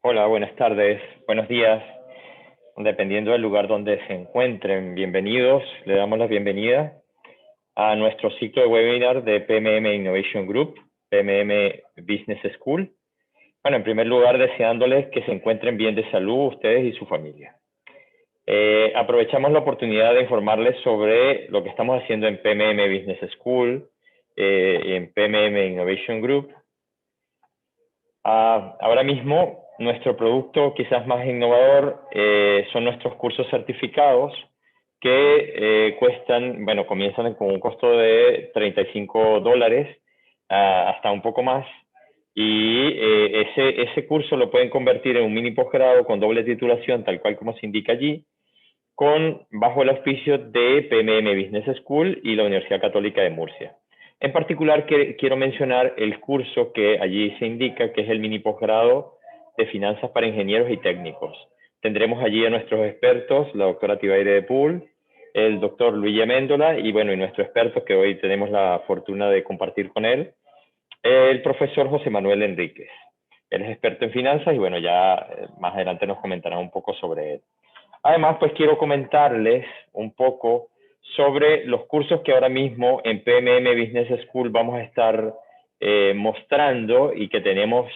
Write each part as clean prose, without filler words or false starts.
Hola, buenas tardes, buenos días, dependiendo del lugar donde se encuentren. Bienvenidos, le damos la bienvenida a nuestro ciclo de webinar de PMM Innovation Group, PMM Business School. Bueno, en primer lugar, deseándoles que se encuentren bien de salud ustedes y su familia. Aprovechamos la oportunidad de informarles sobre lo que estamos haciendo en PMM Business School y en PMM Innovation Group. Ahora mismo, nuestro producto quizás más innovador son nuestros cursos certificados que cuestan, bueno, comienzan con un costo de $35 hasta un poco más. Y ese curso lo pueden convertir en un mini posgrado con doble titulación, tal cual como se indica allí, bajo el auspicio de PMM Business School y la Universidad Católica de Murcia. En particular, quiero mencionar el curso que allí se indica, que es el mini posgrado de finanzas para ingenieros y técnicos. Tendremos allí a nuestros expertos, la doctora Tibaire de Pool, el doctor Luis Améndola y bueno, y nuestro experto que hoy tenemos la fortuna de compartir con él, el profesor José Manuel Enríquez. Él es experto en finanzas y bueno, ya más adelante nos comentará un poco sobre él. Además, pues quiero comentarles un poco sobre los cursos que ahora mismo en PMM Business School vamos a estar mostrando y que tenemos,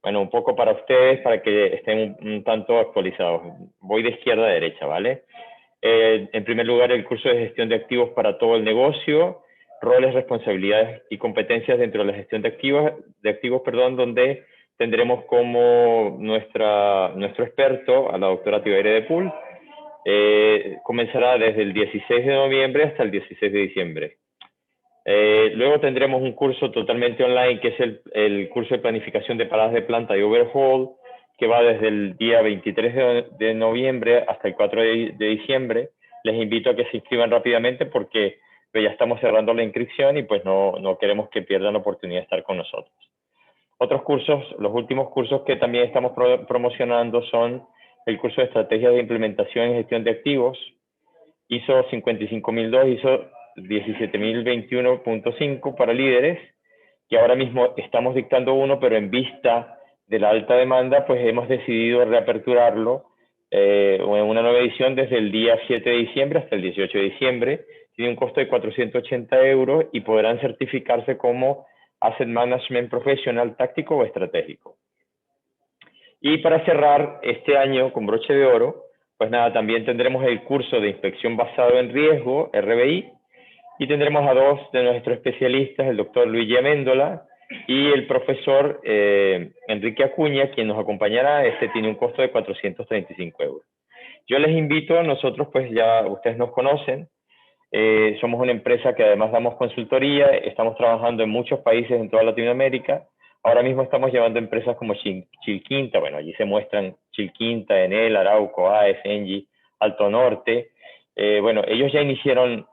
bueno, un poco para ustedes, para que estén un tanto actualizados. Voy de izquierda a derecha, ¿vale? En primer lugar, el curso de gestión de activos para todo el negocio, roles, responsabilidades y competencias dentro de la gestión de activos, donde tendremos como nuestro experto a la doctora Tibaire de Pool. Comenzará desde el 16 de noviembre hasta el 16 de diciembre. Luego tendremos un curso totalmente online, que es el curso de planificación de paradas de planta y overhaul, que va desde el día 23 de noviembre hasta el 4 de diciembre. Les invito a que se inscriban rápidamente porque pues, ya estamos cerrando la inscripción y pues no queremos que pierdan la oportunidad de estar con nosotros. Otros cursos, los últimos cursos que también estamos promocionando son el curso de estrategias de implementación y gestión de activos, ISO 55002, ISO 17021.5 para líderes, que ahora mismo estamos dictando uno, pero en vista de la alta demanda, pues hemos decidido reaperturarlo en una nueva edición desde el día 7 de diciembre hasta el 18 de diciembre. Tiene un costo de 480 euros y podrán certificarse como Asset Management Professional táctico o estratégico. Y para cerrar este año con broche de oro, pues nada, también tendremos el curso de inspección basado en riesgo, RBI, y tendremos a dos de nuestros especialistas, el doctor Luigi Améndola y el profesor Enrique Acuña, quien nos acompañará. Este tiene un costo de 435 euros. Yo les invito, nosotros pues ya ustedes nos conocen, somos una empresa que además damos consultoría, estamos trabajando en muchos países en toda Latinoamérica. Ahora mismo estamos llevando empresas como Chilquinta, bueno, allí se muestran Chilquinta, Enel, Arauco, AES, Engie, Alto Norte. Bueno, ellos ya iniciaron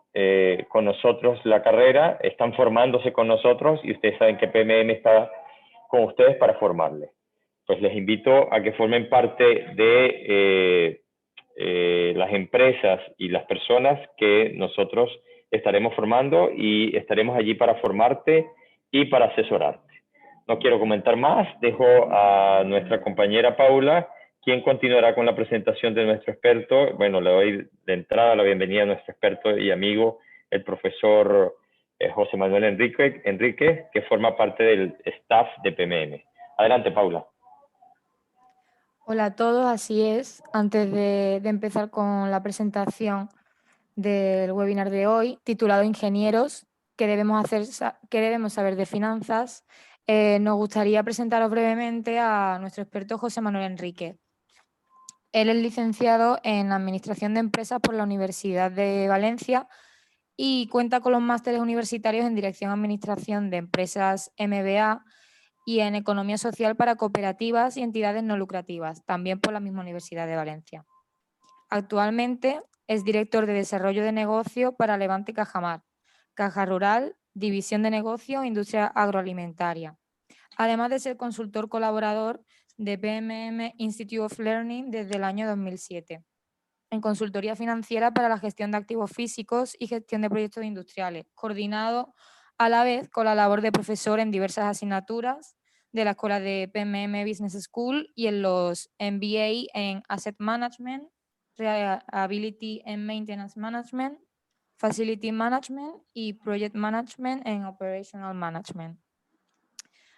con nosotros la carrera, están formándose con nosotros y ustedes saben que PMM está con ustedes para formarles. Pues les invito a que formen parte de las empresas y las personas que nosotros estaremos formando y estaremos allí para formarte y para asesorarte. No quiero comentar más, dejo a nuestra compañera Paula, quien continuará con la presentación de nuestro experto. Bueno, le doy de entrada la bienvenida a nuestro experto y amigo, el profesor José Manuel Enrique, que forma parte del staff de PMM. Adelante, Paula. Hola a todos, así es. Antes de empezar con la presentación del webinar de hoy, titulado Ingenieros, ¿qué debemos saber de finanzas? Nos gustaría presentaros brevemente a nuestro experto José Manuel Enrique. Él es licenciado en Administración de Empresas por la Universidad de Valencia y cuenta con los másteres universitarios en Dirección Administración de Empresas MBA y en Economía Social para Cooperativas y Entidades No Lucrativas, también por la misma Universidad de Valencia. Actualmente es director de Desarrollo de Negocio para Levante Cajamar, Caja Rural, División de Negocio e Industria Agroalimentaria, además de ser consultor colaborador de PMM Institute of Learning desde el año 2007, en consultoría financiera para la gestión de activos físicos y gestión de proyectos industriales, coordinado a la vez con la labor de profesor en diversas asignaturas de la escuela de PMM Business School y en los MBA en Asset Management, Reliability and Maintenance Management, Facility Management y Project Management en Operational Management.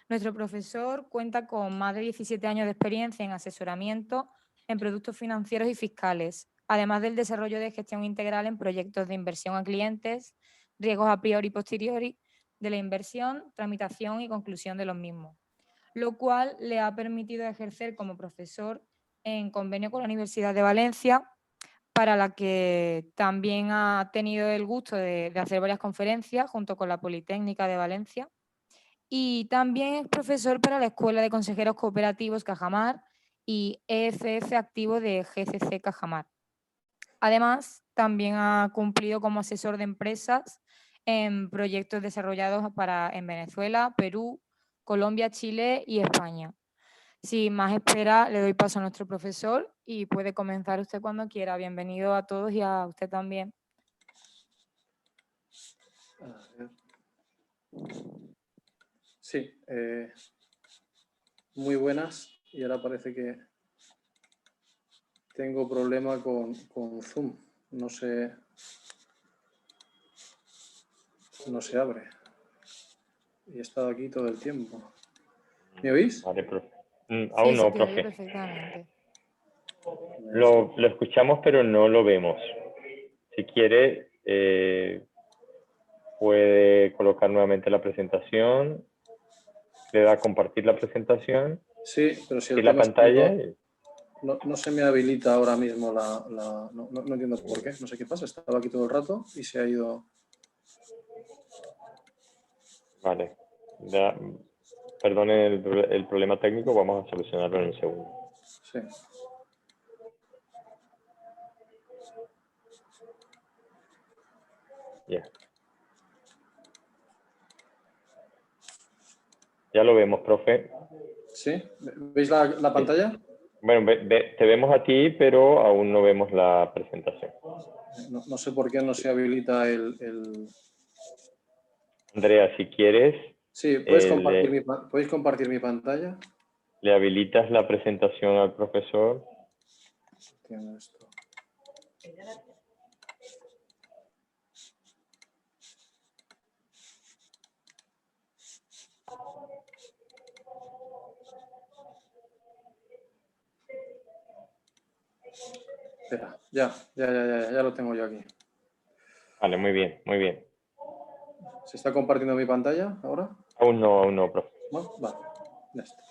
Nuestro profesor cuenta con más de 17 años de experiencia en asesoramiento en productos financieros y fiscales, además del desarrollo de gestión integral en proyectos de inversión a clientes, riesgos a priori y posteriori de la inversión, tramitación y conclusión de los mismos, lo cual le ha permitido ejercer como profesor en convenio con la Universidad de Valencia, para la que también ha tenido el gusto de hacer varias conferencias junto con la Politécnica de Valencia. Y también es profesor para la Escuela de Consejeros Cooperativos Cajamar y EFF activo de GCC Cajamar. Además, también ha cumplido como asesor de empresas en proyectos desarrollados en Venezuela, Perú, Colombia, Chile y España. Sin más espera, le doy paso a nuestro profesor y puede comenzar usted cuando quiera. Bienvenido a todos y a usted también. Sí, muy buenas, y ahora parece que tengo problema con Zoom. No se abre. Y he estado aquí todo el tiempo. ¿Me oís? Vale, profe. Sí, Aún no, se te oye profe. perfectamente. Lo escuchamos, pero no lo vemos. Si quiere, puede colocar nuevamente la presentación, le da a compartir la presentación Sí, pero si y el la tema es pantalla. no se me habilita ahora mismo no entiendo por qué, no sé qué pasa. Estaba aquí todo el rato y se ha ido. Vale. Perdone el problema técnico, vamos a solucionarlo en un segundo. Sí. Ya. Ya lo vemos, profe. ¿Sí? ¿Veis la pantalla? Bueno, te vemos a ti, pero aún no vemos la presentación. No sé por qué no se habilita el... Andrea, si quieres, Sí, ¿podéis compartir mi pantalla? le habilitas la presentación al profesor. Entiendo esto. Espera, ya lo tengo yo aquí. Vale, muy bien, muy bien. ¿Se está compartiendo mi pantalla ahora? Aún no, profe. ¿No? Vale, ya está.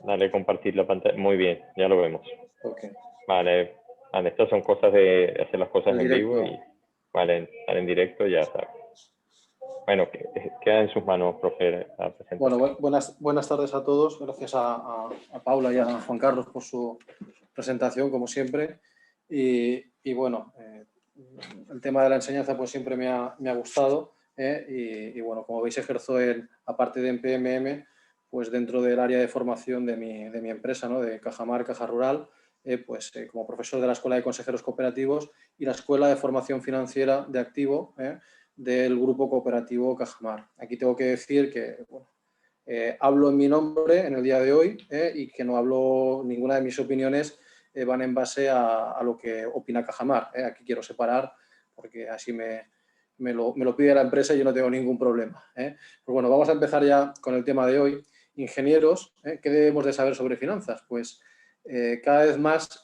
Dale, compartir la pantalla. Muy bien, ya lo vemos. Ok. Vale, estas son cosas de hacer las cosas El en vivo directo. y vale, estar en directo ya sabes. Bueno, queda en sus manos, profe, la presentación. Bueno, buenas tardes a todos. Gracias a Paula y a Juan Carlos por su presentación, como siempre. Y bueno, el tema de la enseñanza pues siempre me ha gustado. Y bueno, como veis, ejerzo aparte de en PMM, pues dentro del área de formación de mi empresa, ¿no? De Cajamar, Caja Rural, como profesor de la Escuela de Consejeros Cooperativos y la Escuela de Formación Financiera de Activo, del Grupo Cooperativo Cajamar. Aquí tengo que decir que bueno, hablo en mi nombre en el día de hoy y que no hablo, ninguna de mis opiniones van en base a lo que opina Cajamar. Aquí quiero separar porque así me lo pide la empresa y yo no tengo ningún problema. Pues bueno, vamos a empezar ya con el tema de hoy. Ingenieros, ¿qué debemos de saber sobre finanzas? Pues cada vez más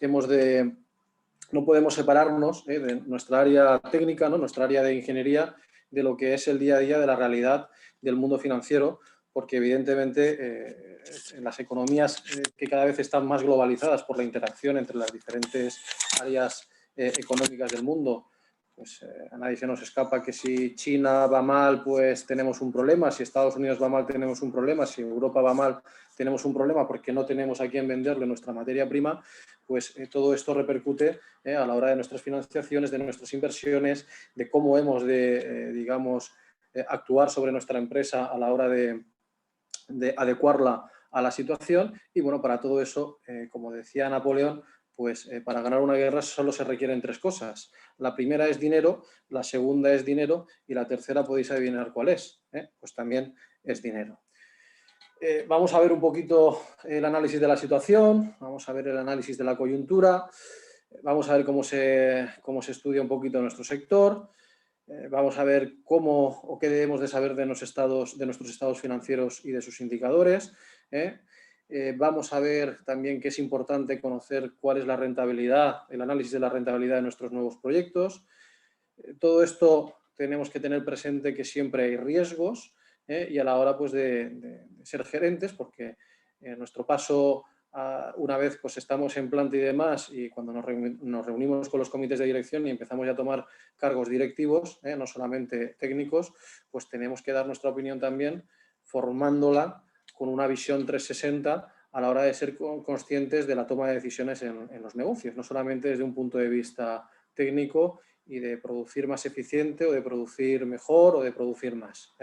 no podemos separarnos de nuestra área técnica, ¿no? Nuestra área de ingeniería, de lo que es el día a día de la realidad del mundo financiero, porque evidentemente en las economías que cada vez están más globalizadas por la interacción entre las diferentes áreas económicas del mundo, pues a nadie se nos escapa que si China va mal, pues tenemos un problema, si Estados Unidos va mal, tenemos un problema, si Europa va mal, tenemos un problema porque no tenemos a quién venderle nuestra materia prima, pues todo esto repercute a la hora de nuestras financiaciones, de nuestras inversiones, de cómo hemos de, actuar sobre nuestra empresa a la hora de adecuarla a la situación. Y bueno, para todo eso, como decía Napoleón, pues para ganar una guerra solo se requieren tres cosas. La primera es dinero, la segunda es dinero y la tercera podéis adivinar cuál es. Pues también es dinero. Vamos a ver un poquito el análisis de la situación, vamos a ver el análisis de la coyuntura, vamos a ver cómo se estudia un poquito nuestro sector, vamos a ver cómo o qué debemos de saber de nuestros estados financieros y de sus indicadores. Vamos a ver también que es importante conocer cuál es la rentabilidad, el análisis de la rentabilidad de nuestros nuevos proyectos. Todo esto tenemos que tener presente que siempre hay riesgos, y a la hora pues, de ser gerentes, porque en nuestro paso, una vez pues, estamos en planta y demás, y cuando nos reunimos con los comités de dirección y empezamos ya a tomar cargos directivos, no solamente técnicos, pues tenemos que dar nuestra opinión también, formándola con una visión 360 a la hora de ser conscientes de la toma de decisiones en los negocios, no solamente desde un punto de vista técnico y de producir más eficiente o de producir mejor o de producir más.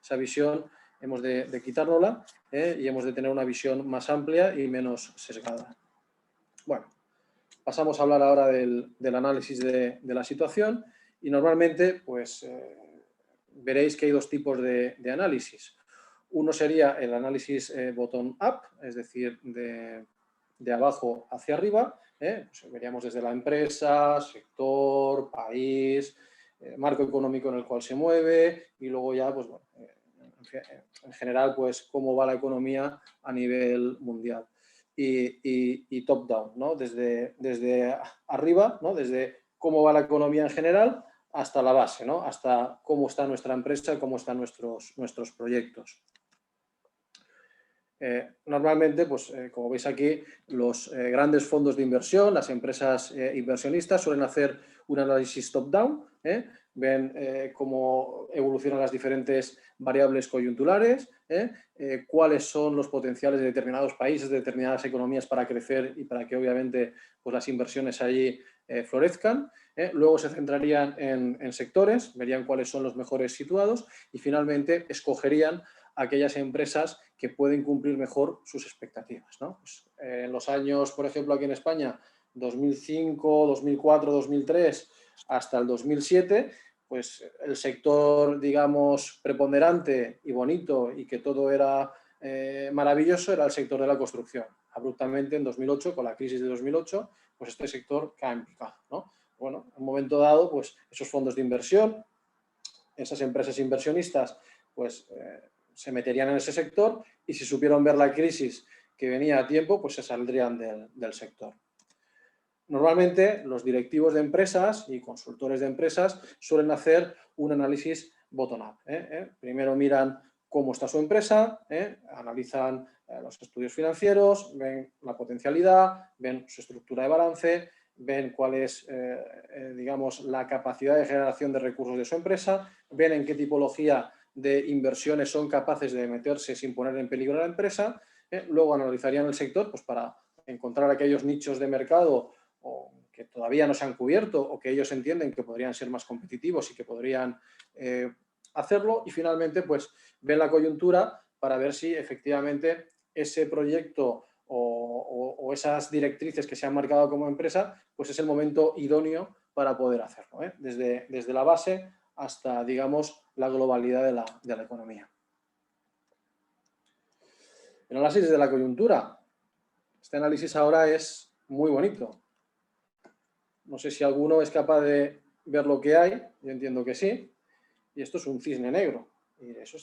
Esa visión hemos de quitárnosla, y hemos de tener una visión más amplia y menos sesgada. Bueno, pasamos a hablar ahora del análisis de la situación y normalmente pues, veréis que hay dos tipos de análisis. Uno sería el análisis bottom-up, es decir, de abajo hacia arriba, pues veríamos desde la empresa, sector, país, marco económico en el cual se mueve y luego ya, pues bueno, en general, pues cómo va la economía a nivel mundial. Y top-down, ¿no? Desde arriba, ¿no? Desde cómo va la economía en general hasta la base, ¿no? Hasta cómo está nuestra empresa, cómo están nuestros proyectos. Normalmente, pues, como veis aquí, los grandes fondos de inversión, las empresas inversionistas suelen hacer un análisis top-down, ven cómo evolucionan las diferentes variables coyunturales, cuáles son los potenciales de determinados países, de determinadas economías para crecer y para que obviamente pues, las inversiones allí florezcan. Luego se centrarían en sectores, verían cuáles son los mejores situados y finalmente escogerían aquellas empresas que pueden cumplir mejor sus expectativas, ¿no? Pues, en los años, por ejemplo, aquí en España, 2005, 2004, 2003 hasta el 2007, pues el sector, digamos, preponderante y bonito y que todo era maravilloso era el sector de la construcción. Abruptamente en 2008, con la crisis de 2008, pues este sector cae en picado, ¿no? Bueno, en un momento dado, pues esos fondos de inversión, esas empresas inversionistas, pues se meterían en ese sector y si supieron ver la crisis que venía a tiempo, pues se saldrían del sector. Normalmente los directivos de empresas y consultores de empresas suelen hacer un análisis bottom-up. Primero miran cómo está su empresa, analizan los estudios financieros, ven la potencialidad, ven su estructura de balance, ven cuál es, digamos, la capacidad de generación de recursos de su empresa, ven en qué tipología de inversiones son capaces de meterse sin poner en peligro a la empresa, luego analizarían el sector pues, para encontrar aquellos nichos de mercado o que todavía no se han cubierto o que ellos entienden que podrían ser más competitivos y que podrían hacerlo y finalmente pues ven la coyuntura para ver si efectivamente ese proyecto o esas directrices que se han marcado como empresa pues es el momento idóneo para poder hacerlo, desde la base hasta, digamos, la globalidad de la economía. El análisis de la coyuntura. Este análisis ahora es muy bonito. No sé si alguno es capaz de ver lo que hay, yo entiendo que sí. Y esto es un cisne negro. Y eso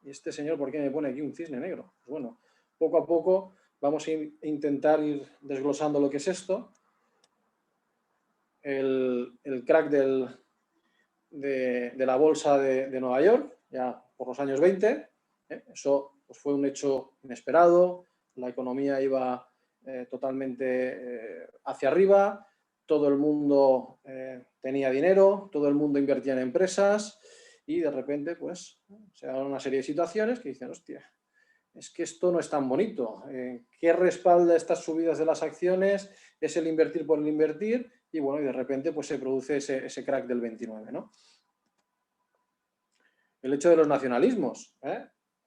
¿y este señor por qué me pone aquí un cisne negro? Pues bueno, poco a poco vamos a intentar ir desglosando lo que es esto. El crack de la bolsa de Nueva York, ya por los años 20. Eso pues, fue un hecho inesperado. La economía iba totalmente hacia arriba. Todo el mundo tenía dinero, todo el mundo invertía en empresas y de repente pues se dan una serie de situaciones que dicen, hostia, es que esto no es tan bonito. ¿Qué respalda estas subidas de las acciones? Es el invertir por el invertir y bueno, y de repente pues se produce ese crack del 29, ¿no? El hecho de los nacionalismos,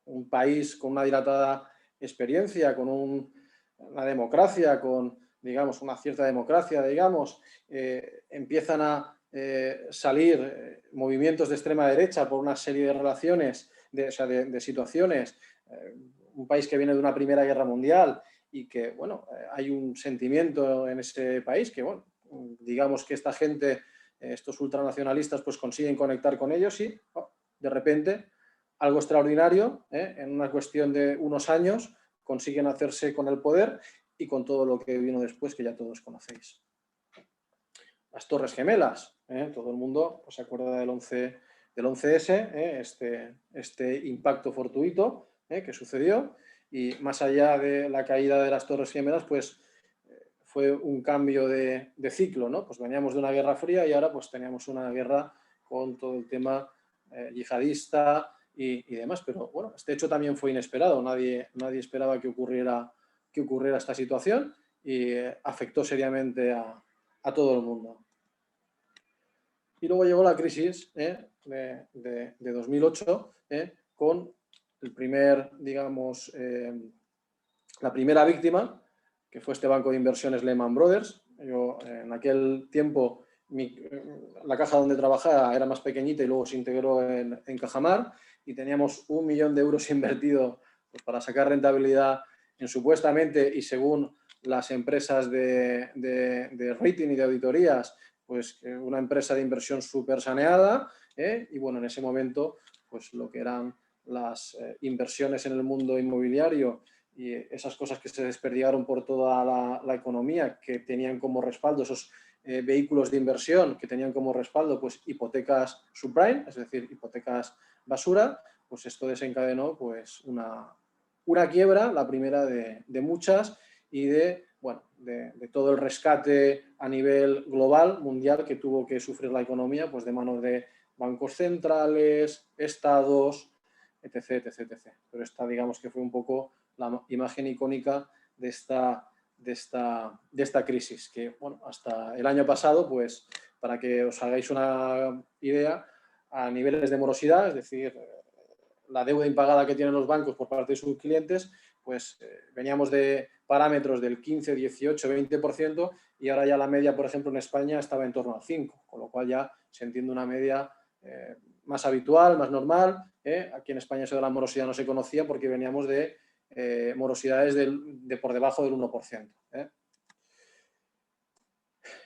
un país con una dilatada experiencia, con una democracia, con digamos, una cierta democracia, digamos, empiezan a salir movimientos de extrema derecha por una serie de relaciones, de situaciones un país que viene de una Primera Guerra Mundial y que, bueno, hay un sentimiento en ese país que, bueno, digamos que esta gente, estos ultranacionalistas, pues consiguen conectar con ellos y de repente algo extraordinario, en una cuestión de unos años consiguen hacerse con el poder y con todo lo que vino después, que ya todos conocéis. Las Torres Gemelas, todo el mundo pues, se acuerda del 11S, este impacto fortuito que sucedió, y más allá de la caída de las Torres Gemelas, pues fue un cambio de ciclo, ¿no? Pues veníamos de una guerra fría y ahora pues teníamos una guerra con todo el tema yihadista y demás, pero bueno, este hecho también fue inesperado, nadie esperaba que ocurriera esta situación y afectó seriamente a todo el mundo. Y luego llegó la crisis de 2008 con el primer, digamos, la primera víctima, que fue este banco de inversiones Lehman Brothers. Yo en aquel tiempo la caja donde trabajaba era más pequeñita y luego se integró en Cajamar y teníamos 1 millón de euros invertido pues, para sacar rentabilidad en supuestamente y según las empresas de rating y de auditorías, pues una empresa de inversión súper saneada y bueno, en ese momento pues lo que eran las inversiones en el mundo inmobiliario y esas cosas que se desperdigaron por toda la economía, que tenían como respaldo esos vehículos de inversión, que tenían como respaldo pues hipotecas subprime, es decir, hipotecas basura, pues esto desencadenó pues una quiebra, la primera de muchas, y de todo el rescate a nivel global, mundial, que tuvo que sufrir la economía pues de manos de bancos centrales, estados, etc, etc, etc. Pero esta, digamos que fue un poco la imagen icónica de esta crisis, que bueno, hasta el año pasado, pues para que os hagáis una idea, a niveles de morosidad, es decir, la deuda impagada que tienen los bancos por parte de sus clientes, pues veníamos de parámetros del 15, 18, 20% y ahora ya la media, por ejemplo, en España estaba en torno al 5%, con lo cual ya se entiende una media más habitual, más normal. Aquí en España eso de la morosidad no se conocía porque veníamos de morosidades de por debajo del 1%.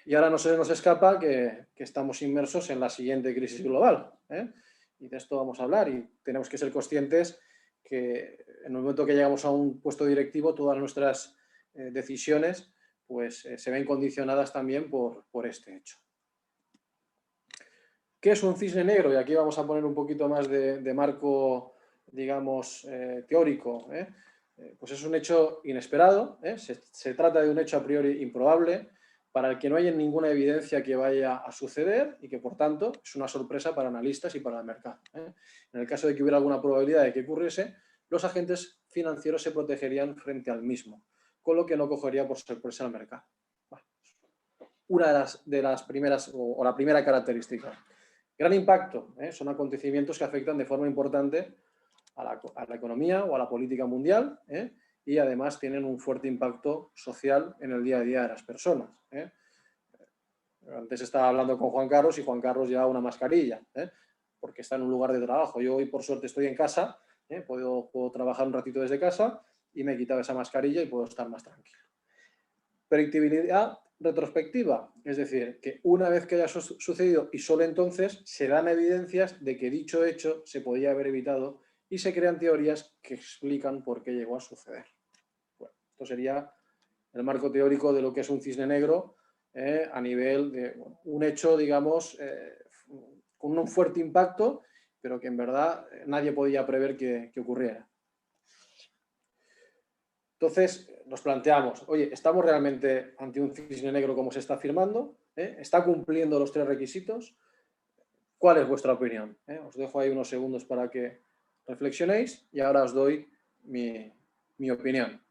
Y ahora no se nos escapa que estamos inmersos en la siguiente crisis global. Y de esto vamos a hablar y tenemos que ser conscientes que en el momento que llegamos a un puesto directivo, todas nuestras decisiones pues, se ven condicionadas también por este hecho. ¿Qué es un cisne negro? Y aquí vamos a poner un poquito más de marco, digamos, teórico. Pues es un hecho inesperado, se trata de un hecho a priori improbable, para el que no hay ninguna evidencia que vaya a suceder y que, por tanto, es una sorpresa para analistas y para el mercado. En el caso de que hubiera alguna probabilidad de que ocurriese, los agentes financieros se protegerían frente al mismo, con lo que no cogería por sorpresa al mercado. Una de las primeras, o la primera característica. Gran impacto, son acontecimientos que afectan de forma importante a la economía o a la política mundial y además tienen un fuerte impacto social en el día a día de las personas. Antes estaba hablando con Juan Carlos y Juan Carlos lleva una mascarilla porque está en un lugar de trabajo. Yo hoy por suerte estoy en casa, puedo trabajar un ratito desde casa y me he quitado esa mascarilla y puedo estar más tranquilo. Predictibilidad retrospectiva, es decir, que una vez que haya sucedido y solo entonces se dan evidencias de que dicho hecho se podía haber evitado y se crean teorías que explican por qué llegó a suceder. Bueno, esto sería el marco teórico de lo que es un cisne negro a nivel de un hecho, digamos, con un fuerte impacto, pero que en verdad nadie podía prever que ocurriera. Entonces nos planteamos, oye, ¿estamos realmente ante un cisne negro como se está afirmando? ¿Está cumpliendo los 3 requisitos? ¿Cuál es vuestra opinión? Os dejo ahí unos segundos para que reflexionéis y ahora os doy mi opinión.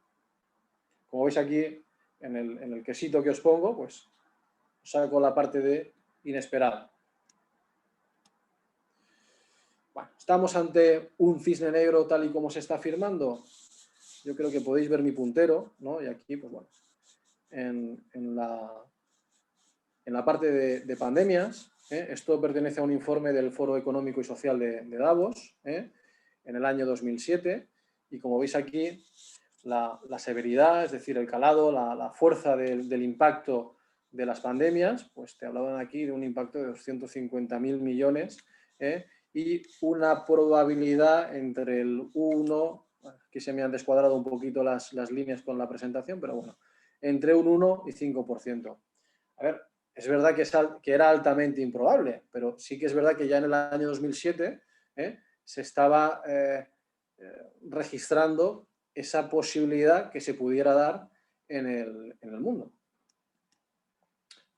Como veis aquí, en el quesito que os pongo, pues os saco la parte de inesperado. Bueno, ¿estamos ante un cisne negro tal y como se está afirmando? Yo creo que podéis ver mi puntero, ¿no? Y aquí, pues bueno, en la parte de pandemias, esto pertenece a un informe del Foro Económico y Social de Davos, en el año 2007, y como veis aquí, la severidad, es decir, el calado, la fuerza del impacto de las pandemias, pues te hablaban aquí de un impacto de 250.000 millones y una probabilidad entre el 1, aquí se me han descuadrado un poquito las líneas con la presentación, pero bueno, entre un 1 y 5%. A ver, es verdad que era altamente improbable, pero sí que es verdad que ya en el año 2007 se estaba registrando esa posibilidad que se pudiera dar en el mundo.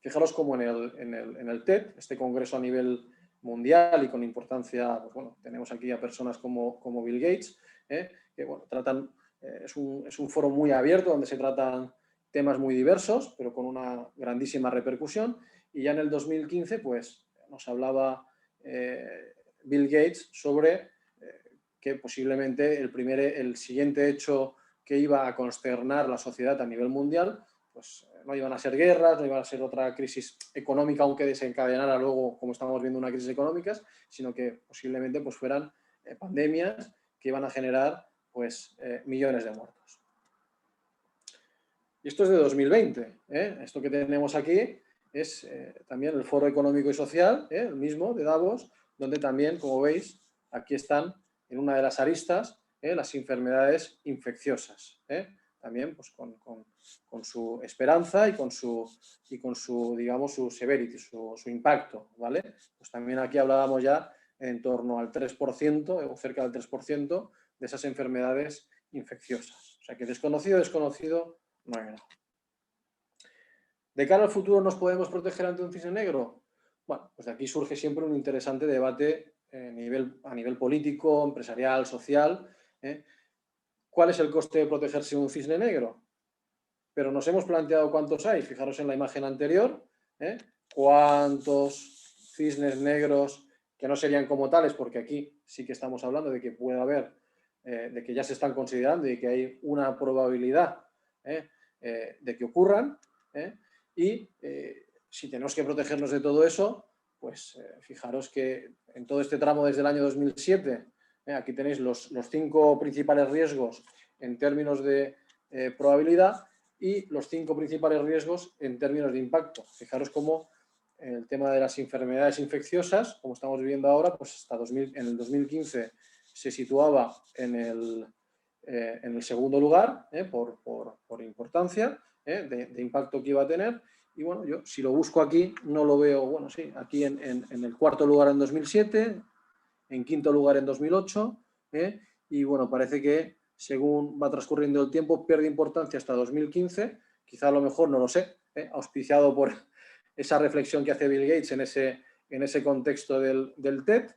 Fijaros cómo en el TED, este congreso a nivel mundial y con importancia, pues bueno, tenemos aquí a personas como Bill Gates, que bueno, tratan, es un foro muy abierto donde se tratan temas muy diversos, pero con una grandísima repercusión. Y ya en el 2015, pues nos hablaba Bill Gates sobre que posiblemente el siguiente hecho que iba a consternar la sociedad a nivel mundial, pues no iban a ser guerras, no iba a ser otra crisis económica, aunque desencadenara luego, como estamos viendo, una crisis económica, sino que posiblemente pues, fueran pandemias que iban a generar pues, millones de muertos. Y esto es de 2020. Esto que tenemos aquí es también el Foro Económico y Social, el mismo de Davos, donde también, como veis, aquí están en una de las aristas las enfermedades infecciosas. También pues, con su esperanza y con su digamos, su severity, su impacto, ¿vale? Pues también aquí hablábamos ya en torno al 3% o cerca del 3% de esas enfermedades infecciosas. O sea que desconocido no hay nada. ¿De cara al futuro nos podemos proteger ante un cisne negro? Bueno, pues de aquí surge siempre un interesante debate a nivel político, empresarial, social. ¿Cuál es el coste de protegerse de un cisne negro? Pero nos hemos planteado cuántos hay. Fijaros en la imagen anterior, cuántos cisnes negros que no serían como tales, porque aquí sí que estamos hablando de que puede haber, de que ya se están considerando y que hay una probabilidad de que ocurran. Y si tenemos que protegernos de todo eso, pues fijaros que en todo este tramo desde el año 2007, aquí tenéis los 5 principales riesgos en términos de probabilidad y los 5 principales riesgos en términos de impacto. Fijaros cómo el tema de las enfermedades infecciosas, como estamos viviendo ahora, pues hasta en el 2015 se situaba en el segundo lugar por importancia de impacto que iba a tener. Y bueno, yo si lo busco aquí no lo veo, bueno, sí, aquí en el cuarto lugar en 2007, en quinto lugar en 2008, y bueno, parece que según va transcurriendo el tiempo pierde importancia hasta 2015, quizá a lo mejor, no lo sé, auspiciado por esa reflexión que hace Bill Gates en ese contexto del TED,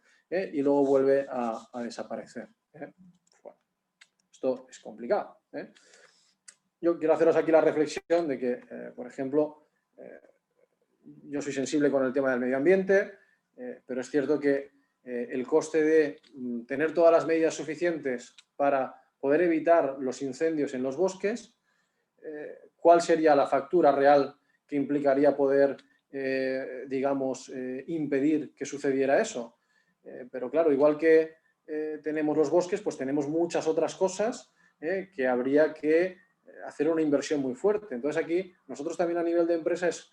y luego vuelve a desaparecer. Bueno, esto es complicado. Yo quiero haceros aquí la reflexión de que, por ejemplo, yo soy sensible con el tema del medio ambiente, pero es cierto que el coste de tener todas las medidas suficientes para poder evitar los incendios en los bosques, ¿cuál sería la factura real que implicaría poder, digamos, impedir que sucediera eso? Pero claro, igual que tenemos los bosques, pues tenemos muchas otras cosas que habría que hacer una inversión muy fuerte. Entonces aquí nosotros también a nivel de empresa es,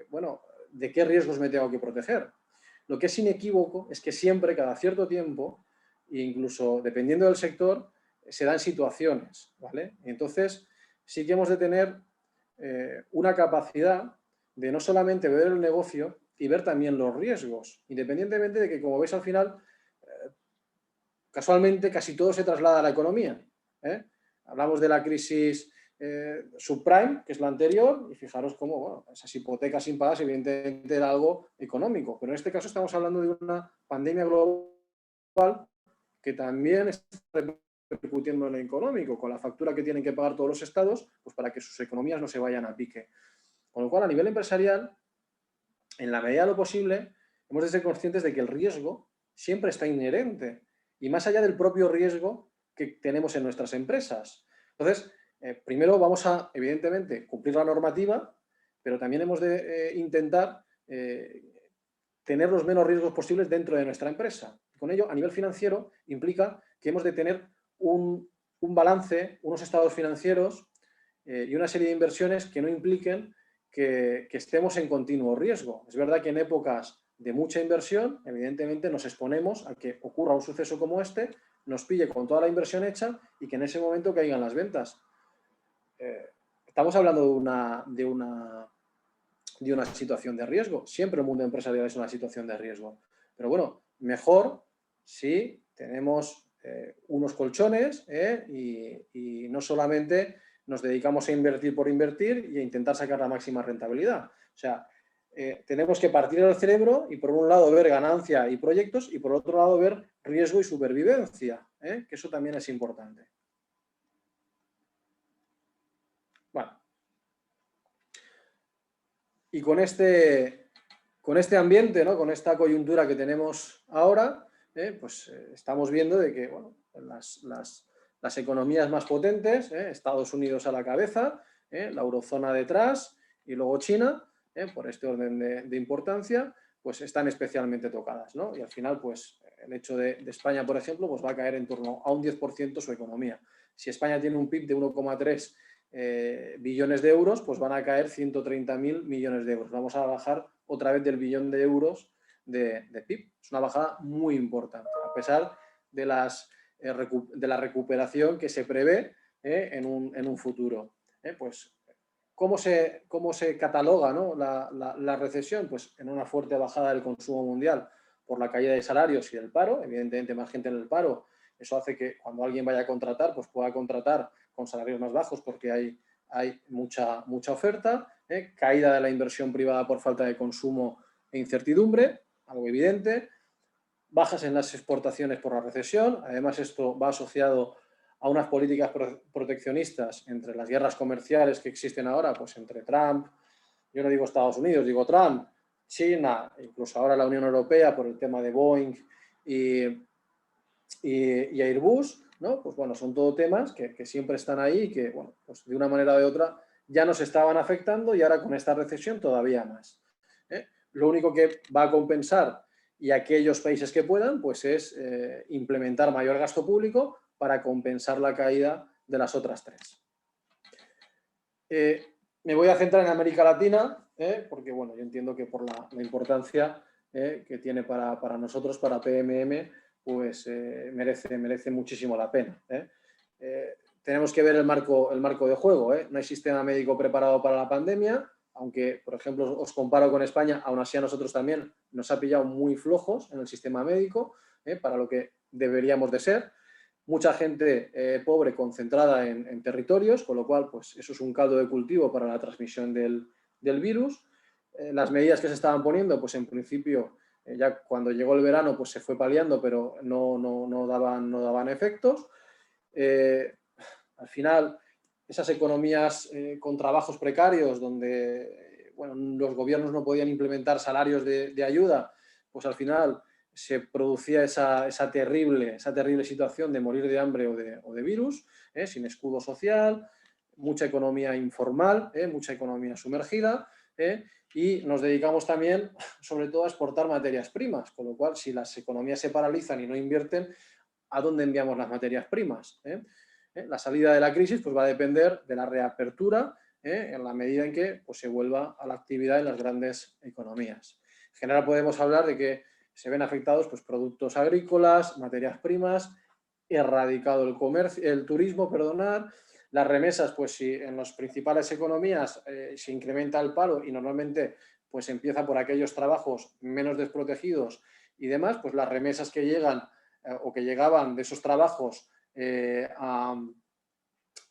bueno, ¿de qué riesgos me tengo que proteger? Lo que es inequívoco es que siempre, cada cierto tiempo, e incluso dependiendo del sector, se dan situaciones, ¿vale? Entonces sí que hemos de tener una capacidad de no solamente ver el negocio y ver también los riesgos, independientemente de que, como veis al final, casualmente casi todo se traslada a la economía. Hablamos de la crisis subprime, que es la anterior, y fijaros cómo, bueno, esas hipotecas impagadas evidentemente era algo económico, pero en este caso estamos hablando de una pandemia global que también está repercutiendo en lo económico, con la factura que tienen que pagar todos los estados, pues para que sus economías no se vayan a pique. Con lo cual, a nivel empresarial, en la medida de lo posible, hemos de ser conscientes de que el riesgo siempre está inherente, y más allá del propio riesgo que tenemos en nuestras empresas. Entonces, primero vamos a, evidentemente, cumplir la normativa, pero también hemos de intentar tener los menos riesgos posibles dentro de nuestra empresa. Con ello, a nivel financiero, implica que hemos de tener un un balance, unos estados financieros y una serie de inversiones que no impliquen que estemos en continuo riesgo. Es verdad que en épocas de mucha inversión, evidentemente nos exponemos a que ocurra un suceso como este, nos pille con toda la inversión hecha y que en ese momento caigan las ventas. Estamos hablando de una situación de riesgo. Siempre el mundo empresarial es una situación de riesgo. Pero bueno, mejor si tenemos unos colchones y no solamente nos dedicamos a invertir por invertir y a intentar sacar la máxima rentabilidad. O sea, tenemos que partir el cerebro y por un lado ver ganancia y proyectos y por otro lado ver riesgo y supervivencia, que eso también es importante. Bueno. Y con este ambiente, ¿no? Con esta coyuntura que tenemos ahora, pues estamos viendo de que bueno, las economías más potentes, Estados Unidos a la cabeza, la eurozona detrás y luego China, por este orden de importancia, pues están especialmente tocadas, ¿no? Y al final, pues el hecho de España, por ejemplo, pues va a caer en torno a un 10% su economía. Si España tiene un PIB de 1,3 billones de euros, pues van a caer 130.000 millones de euros. Vamos a bajar otra vez del billón de euros de PIB. Es una bajada muy importante, a pesar de la recuperación que se prevé en un futuro. Pues, ¿cómo se cataloga, ¿no? la recesión? Pues en una fuerte bajada del consumo mundial por la caída de salarios y del paro. Evidentemente, más gente en el paro. Eso hace que cuando alguien vaya a contratar, pues pueda contratar con salarios más bajos porque hay mucha oferta. Caída de la inversión privada por falta de consumo e incertidumbre, algo evidente. Bajas en las exportaciones por la recesión. Además, esto va asociado a unas políticas proteccionistas entre las guerras comerciales que existen ahora, pues entre Trump, yo no digo Estados Unidos, digo Trump, China, incluso ahora la Unión Europea por el tema de Boeing y Airbus, ¿no? Pues bueno, son todo temas que siempre están ahí y que, bueno, pues de una manera o de otra ya nos estaban afectando y ahora con esta recesión todavía más. Lo único que va a compensar y aquellos países que puedan, pues es implementar mayor gasto público para compensar la caída de las otras tres. Me voy a centrar en América Latina, porque bueno, yo entiendo que por la importancia que tiene para nosotros, para PMM, pues merece muchísimo la pena. Tenemos que ver el marco de juego. No hay sistema médico preparado para la pandemia, aunque, por ejemplo, os comparo con España, aún así a nosotros también nos ha pillado muy flojos en el sistema médico, para lo que deberíamos de ser. Mucha gente pobre concentrada en territorios, con lo cual pues, eso es un caldo de cultivo para la transmisión del virus. Las medidas que se estaban poniendo, pues en principio, ya cuando llegó el verano, pues se fue paliando, pero no daban efectos. Al final, esas economías con trabajos precarios, donde bueno, los gobiernos no podían implementar salarios de ayuda, pues al final se producía esa terrible situación de morir de hambre o de virus, sin escudo social, mucha economía informal, mucha economía sumergida, y nos dedicamos también, sobre todo, a exportar materias primas, con lo cual, si las economías se paralizan y no invierten, ¿a dónde enviamos las materias primas? La salida de la crisis pues, va a depender de la reapertura, en la medida en que pues, se vuelva a la actividad en las grandes economías. En general podemos hablar de que se ven afectados pues, productos agrícolas, materias primas, erradicado el turismo, las remesas, pues si en las principales economías se incrementa el paro y normalmente pues empieza por aquellos trabajos menos desprotegidos y demás, pues las remesas que llegan o que llegaban de esos trabajos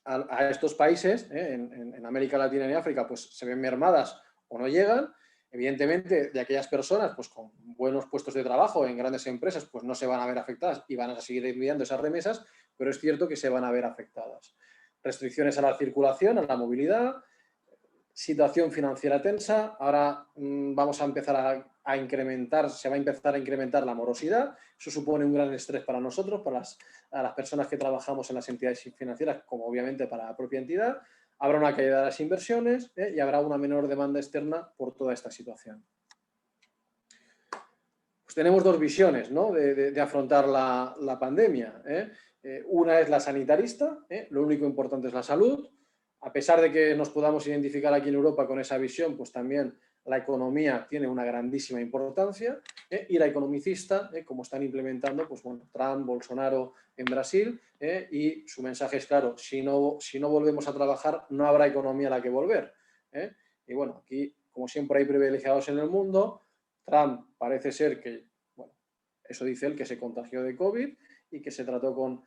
a estos países, en América Latina y África, pues se ven mermadas o no llegan. Evidentemente, de aquellas personas pues, con buenos puestos de trabajo en grandes empresas, pues no se van a ver afectadas y van a seguir enviando esas remesas, pero es cierto que se van a ver afectadas. Restricciones a la circulación, a la movilidad, situación financiera tensa. Ahora vamos a empezar a incrementar, se va a empezar a incrementar la morosidad. Eso supone un gran estrés para nosotros, para las personas que trabajamos en las entidades financieras, como obviamente para la propia entidad. Habrá una caída de las inversiones y habrá una menor demanda externa por toda esta situación. Pues tenemos dos visiones, ¿no?, de afrontar la pandemia. Una es la sanitarista, lo único importante es la salud. A pesar de que nos podamos identificar aquí en Europa con esa visión, pues también la economía tiene una grandísima importancia, y la economicista, como están implementando, pues bueno, Trump, Bolsonaro en Brasil, y su mensaje es claro: si no volvemos a trabajar, no habrá economía a la que volver. Y bueno, aquí, como siempre, hay privilegiados en el mundo. Trump parece ser que, bueno, eso dice él, que se contagió de COVID y que se trató con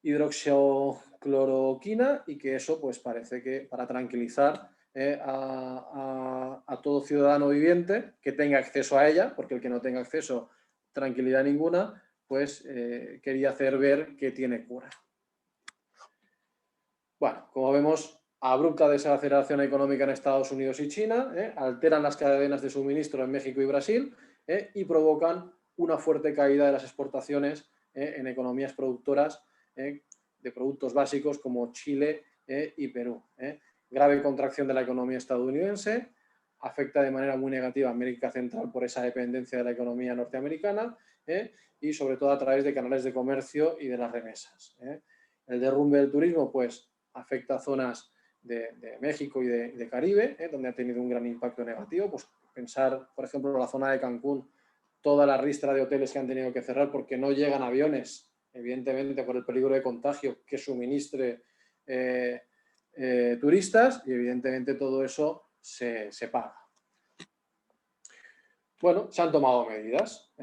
hidroxicloroquina, y que eso pues parece que para tranquilizar a todo ciudadano viviente que tenga acceso a ella, porque el que no tenga acceso, tranquilidad ninguna, pues quería hacer ver que tiene cura. Bueno, como vemos, abrupta desaceleración económica en Estados Unidos y China, alteran las cadenas de suministro en México y Brasil, y provocan una fuerte caída de las exportaciones en economías productoras de productos básicos como Chile y Perú. Grave contracción de la economía estadounidense, afecta de manera muy negativa a América Central por esa dependencia de la economía norteamericana, y sobre todo a través de canales de comercio y de las remesas. El derrumbe del turismo pues afecta a zonas de México y de Caribe, donde ha tenido un gran impacto negativo. Pues pensar, por ejemplo, en la zona de Cancún, toda la ristra de hoteles que han tenido que cerrar porque no llegan aviones, evidentemente por el peligro de contagio que suministre turistas, y evidentemente todo eso se paga. Bueno, se han tomado medidas.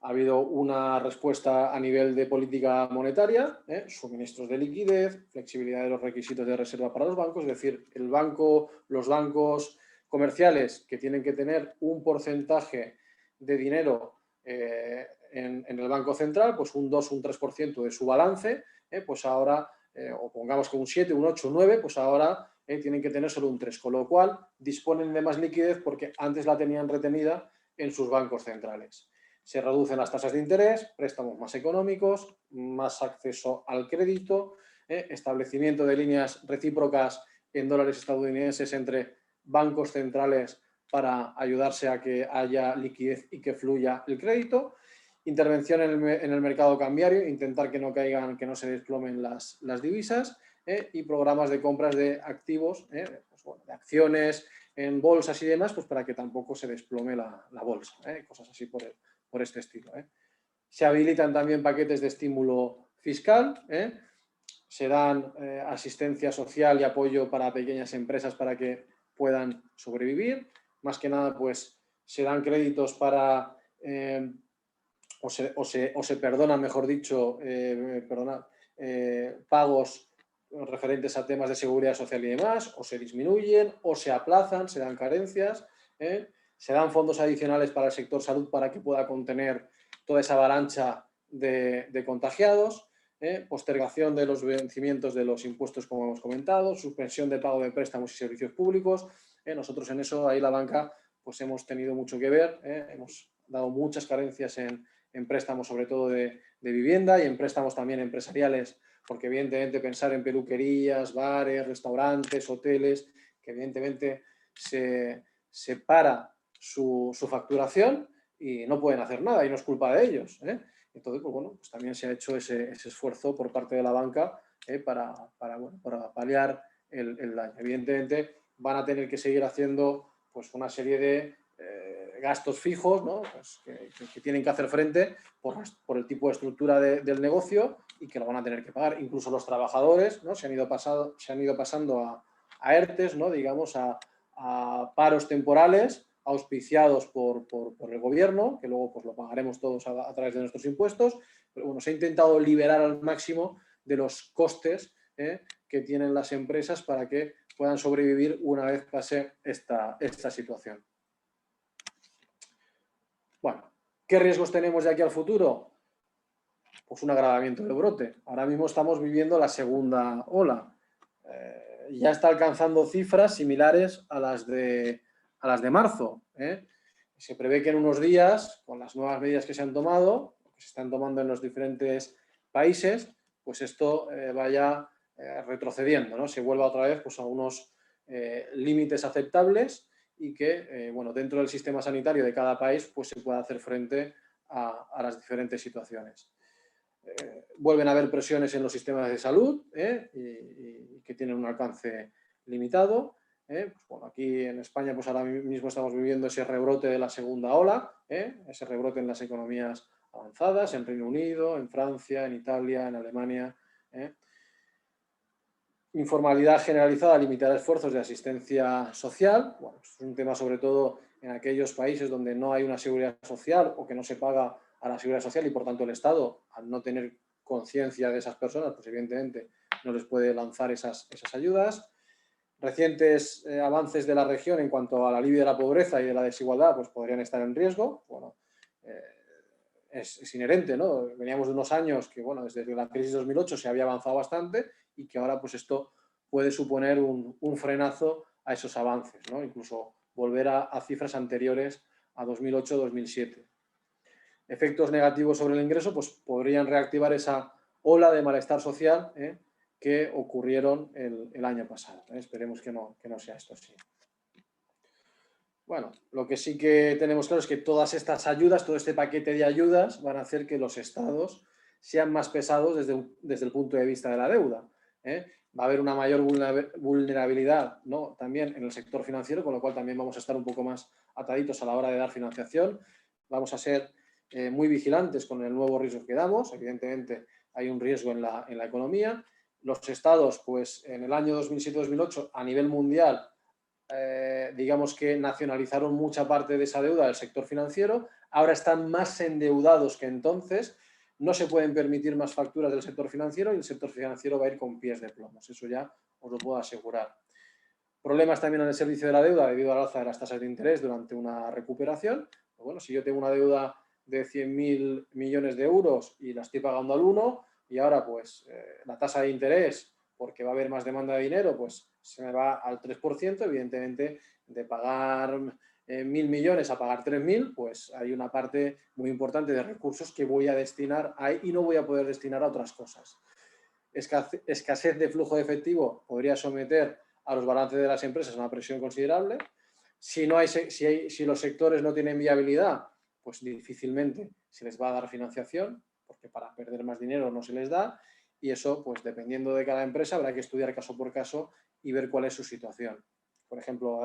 Ha habido una respuesta a nivel de política monetaria, suministros de liquidez, flexibilidad de los requisitos de reserva para los bancos, es decir, los bancos comerciales, que tienen que tener un porcentaje de dinero en el Banco Central, pues un 2, un 3% de su balance, pues ahora, o pongamos que un 7, un 8, un 9, pues ahora tienen que tener solo un 3, con lo cual disponen de más liquidez porque antes la tenían retenida en sus bancos centrales. Se reducen las tasas de interés, préstamos más económicos, más acceso al crédito, establecimiento de líneas recíprocas en dólares estadounidenses entre bancos centrales para ayudarse a que haya liquidez y que fluya el crédito, intervención en el mercado cambiario, intentar que no caigan, que no se desplomen las divisas, y programas de compras de activos, pues bueno, de acciones en bolsas y demás, pues para que tampoco se desplome la bolsa, cosas así por este estilo. Se habilitan también paquetes de estímulo fiscal, se dan asistencia social y apoyo para pequeñas empresas para que puedan sobrevivir. Más que nada, pues se dan créditos para, o se perdonan, mejor dicho, pagos referentes a temas de seguridad social y demás, o se disminuyen, o se aplazan, se dan carencias, se dan fondos adicionales para el sector salud para que pueda contener toda esa avalancha de contagiados, postergación de los vencimientos de los impuestos, como hemos comentado, suspensión de pago de préstamos y servicios públicos. Nosotros en eso, ahí la banca, pues hemos tenido mucho que ver, hemos dado muchas carencias en préstamos, sobre todo de vivienda, y en préstamos también empresariales, porque evidentemente pensar en peluquerías, bares, restaurantes, hoteles, que evidentemente se para su facturación y no pueden hacer nada, y no es culpa de ellos. Entonces, pues bueno, pues también se ha hecho ese esfuerzo por parte de la banca para paliar el daño. Evidentemente van a tener que seguir haciendo pues una serie de gastos fijos, ¿no? Pues que tienen que hacer frente por el tipo de estructura del negocio, y que lo van a tener que pagar. Incluso los trabajadores, ¿no? se han ido pasando a ERTES, ¿no? Digamos, a paros temporales auspiciados por el gobierno, que luego pues lo pagaremos todos a través de nuestros impuestos. Pero bueno, se ha intentado liberar al máximo de los costes que tienen las empresas para que puedan sobrevivir una vez pase esta situación. Bueno, ¿qué riesgos tenemos de aquí al futuro? Pues un agravamiento del brote. Ahora mismo estamos viviendo la segunda ola. Ya está alcanzando cifras similares a las de marzo. Se prevé que en unos días, con las nuevas medidas que se han tomado, que se están tomando en los diferentes países, pues esto vaya retrocediendo, ¿no? Se vuelva otra vez pues, a unos límites aceptables, y que bueno, dentro del sistema sanitario de cada país pues, se pueda hacer frente a las diferentes situaciones. Vuelven a haber presiones en los sistemas de salud y que tienen un alcance limitado. Pues bueno, aquí en España pues ahora mismo estamos viviendo ese rebrote de la segunda ola, ese rebrote en las economías avanzadas, en Reino Unido, en Francia, en Italia, en Alemania. Informalidad generalizada, limitar esfuerzos de asistencia social. Bueno, es un tema sobre todo en aquellos países donde no hay una seguridad social o que no se paga a la seguridad social y por tanto el Estado, al no tener conciencia de esas personas, pues evidentemente no les puede lanzar esas ayudas. Recientes avances de la región en cuanto al alivio de la pobreza y de la desigualdad pues podrían estar en riesgo. Bueno, es inherente, ¿no? Veníamos de unos años que, bueno, desde la crisis de 2008 se había avanzado bastante y que ahora pues esto puede suponer un frenazo a esos avances, ¿no? Incluso volver a cifras anteriores a 2008-2007. Efectos negativos sobre el ingreso pues podrían reactivar esa ola de malestar social que ocurrieron el año pasado. Esperemos que no sea esto así. Bueno, lo que sí que tenemos claro es que todas estas ayudas, todo este paquete de ayudas van a hacer que los estados sean más pesados desde el punto de vista de la deuda. Va a haber una mayor vulnerabilidad, ¿no? También en el sector financiero, con lo cual también vamos a estar un poco más ataditos a la hora de dar financiación. Vamos a ser muy vigilantes con el nuevo riesgo que damos. Evidentemente hay un riesgo en la economía. Los estados, pues en el año 2007-2008, a nivel mundial, digamos que nacionalizaron mucha parte de esa deuda del sector financiero. Ahora están más endeudados que entonces. No se pueden permitir más facturas del sector financiero y el sector financiero va a ir con pies de plomos. Eso ya os lo puedo asegurar. Problemas también en el servicio de la deuda debido al alza de las tasas de interés durante una recuperación. Pues bueno, si yo tengo una deuda de 100.000 millones de euros y la estoy pagando al 1 y ahora pues la tasa de interés, porque va a haber más demanda de dinero, pues se me va al 3%, evidentemente de pagar 1.000 millones a pagar 3.000, pues hay una parte muy importante de recursos que voy a destinar ahí y no voy a poder destinar a otras cosas. Escasez de flujo de efectivo podría someter a los balances de las empresas a una presión considerable. Si los sectores no tienen viabilidad, pues difícilmente se les va a dar financiación, porque para perder más dinero no se les da, y eso, pues dependiendo de cada empresa, habrá que estudiar caso por caso y ver cuál es su situación. Por ejemplo,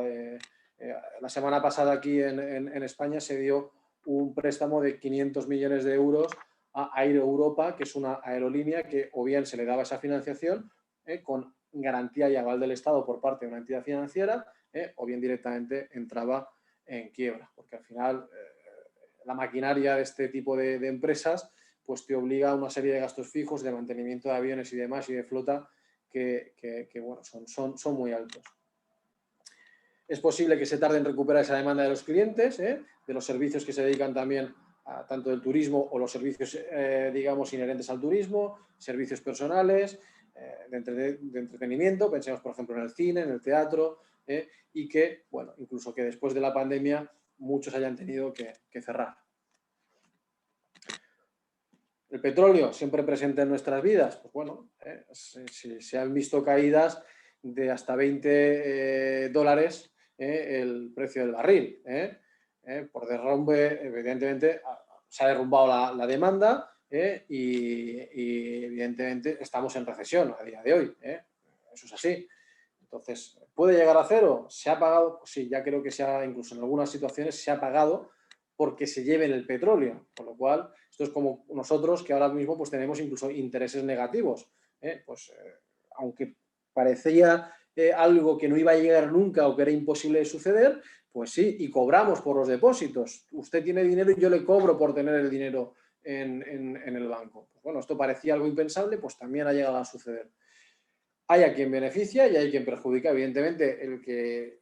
la semana pasada aquí en España se dio un préstamo de 500 millones de euros a Air Europa, que es una aerolínea que o bien se le daba esa financiación con garantía y aval del Estado por parte de una entidad financiera, o bien directamente entraba en quiebra, porque al final la maquinaria de este tipo de empresas pues te obliga a una serie de gastos fijos de mantenimiento de aviones y demás y de flota que bueno, son muy altos. Es posible que se tarde en recuperar esa demanda de los clientes, de los servicios que se dedican también a tanto del turismo o los servicios, digamos, inherentes al turismo, servicios personales, de entretenimiento, pensemos por ejemplo en el cine, en el teatro, y que, bueno, incluso que después de la pandemia muchos hayan tenido que cerrar. El petróleo, siempre presente en nuestras vidas, pues bueno, se han visto caídas de hasta $20 el precio del barril. Por derrumbe, evidentemente, se ha derrumbado la demanda y evidentemente estamos en recesión a día de hoy. Eso es así. Entonces, ¿puede llegar a cero? ¿Se ha pagado? Pues sí, ya creo que incluso en algunas situaciones se ha pagado porque se lleven el petróleo, con lo cual esto es como nosotros que ahora mismo pues tenemos incluso intereses negativos, aunque parecía algo que no iba a llegar nunca o que era imposible de suceder, pues sí, y cobramos por los depósitos. Usted tiene dinero y yo le cobro por tener el dinero en el banco. Pues bueno, esto parecía algo impensable, pues también ha llegado a suceder. Hay a quien beneficia y hay quien perjudica. Evidentemente, el que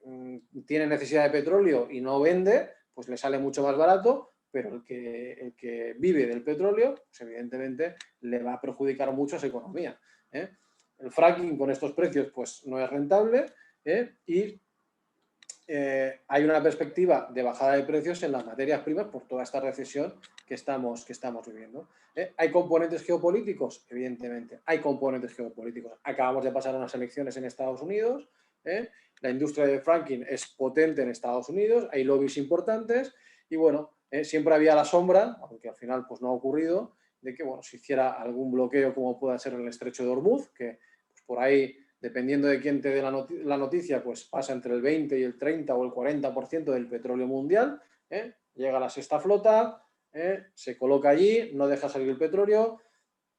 tiene necesidad de petróleo y no vende, pues le sale mucho más barato, pero el que vive del petróleo, pues evidentemente le va a perjudicar mucho a su economía. El fracking con estos precios pues no es rentable y hay una perspectiva de bajada de precios en las materias primas por toda esta recesión que estamos viviendo. ¿Hay componentes geopolíticos? Evidentemente, hay componentes geopolíticos. Acabamos de pasar unas elecciones en Estados Unidos. La industria de fracking es potente en Estados Unidos, hay lobbies importantes y bueno, Siempre había la sombra, aunque al final pues, no ha ocurrido, de que bueno, se hiciera algún bloqueo como pueda ser en el estrecho de Hormuz, que pues, por ahí, dependiendo de quién te dé la noticia, pues pasa entre el 20 y el 30 o el 40% del petróleo mundial. Llega la sexta flota, se coloca allí, no deja salir el petróleo,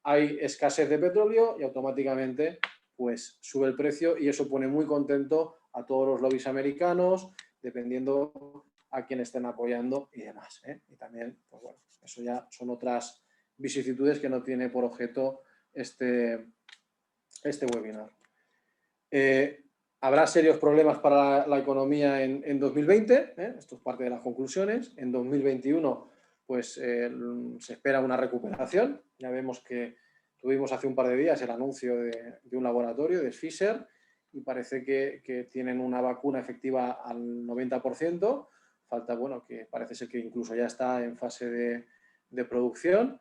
hay escasez de petróleo y automáticamente pues, sube el precio y eso pone muy contento a todos los lobbies americanos, dependiendo a quién estén apoyando y demás. Y también, pues bueno, eso ya son otras vicisitudes que no tiene por objeto este webinar. Habrá serios problemas para la economía en 2020, esto es parte de las conclusiones. En 2021 pues, se espera una recuperación. Ya vemos que tuvimos hace un par de días el anuncio de un laboratorio, de Pfizer, y parece que tienen una vacuna efectiva al 90%. Falta, bueno, que parece ser que incluso ya está en fase de producción.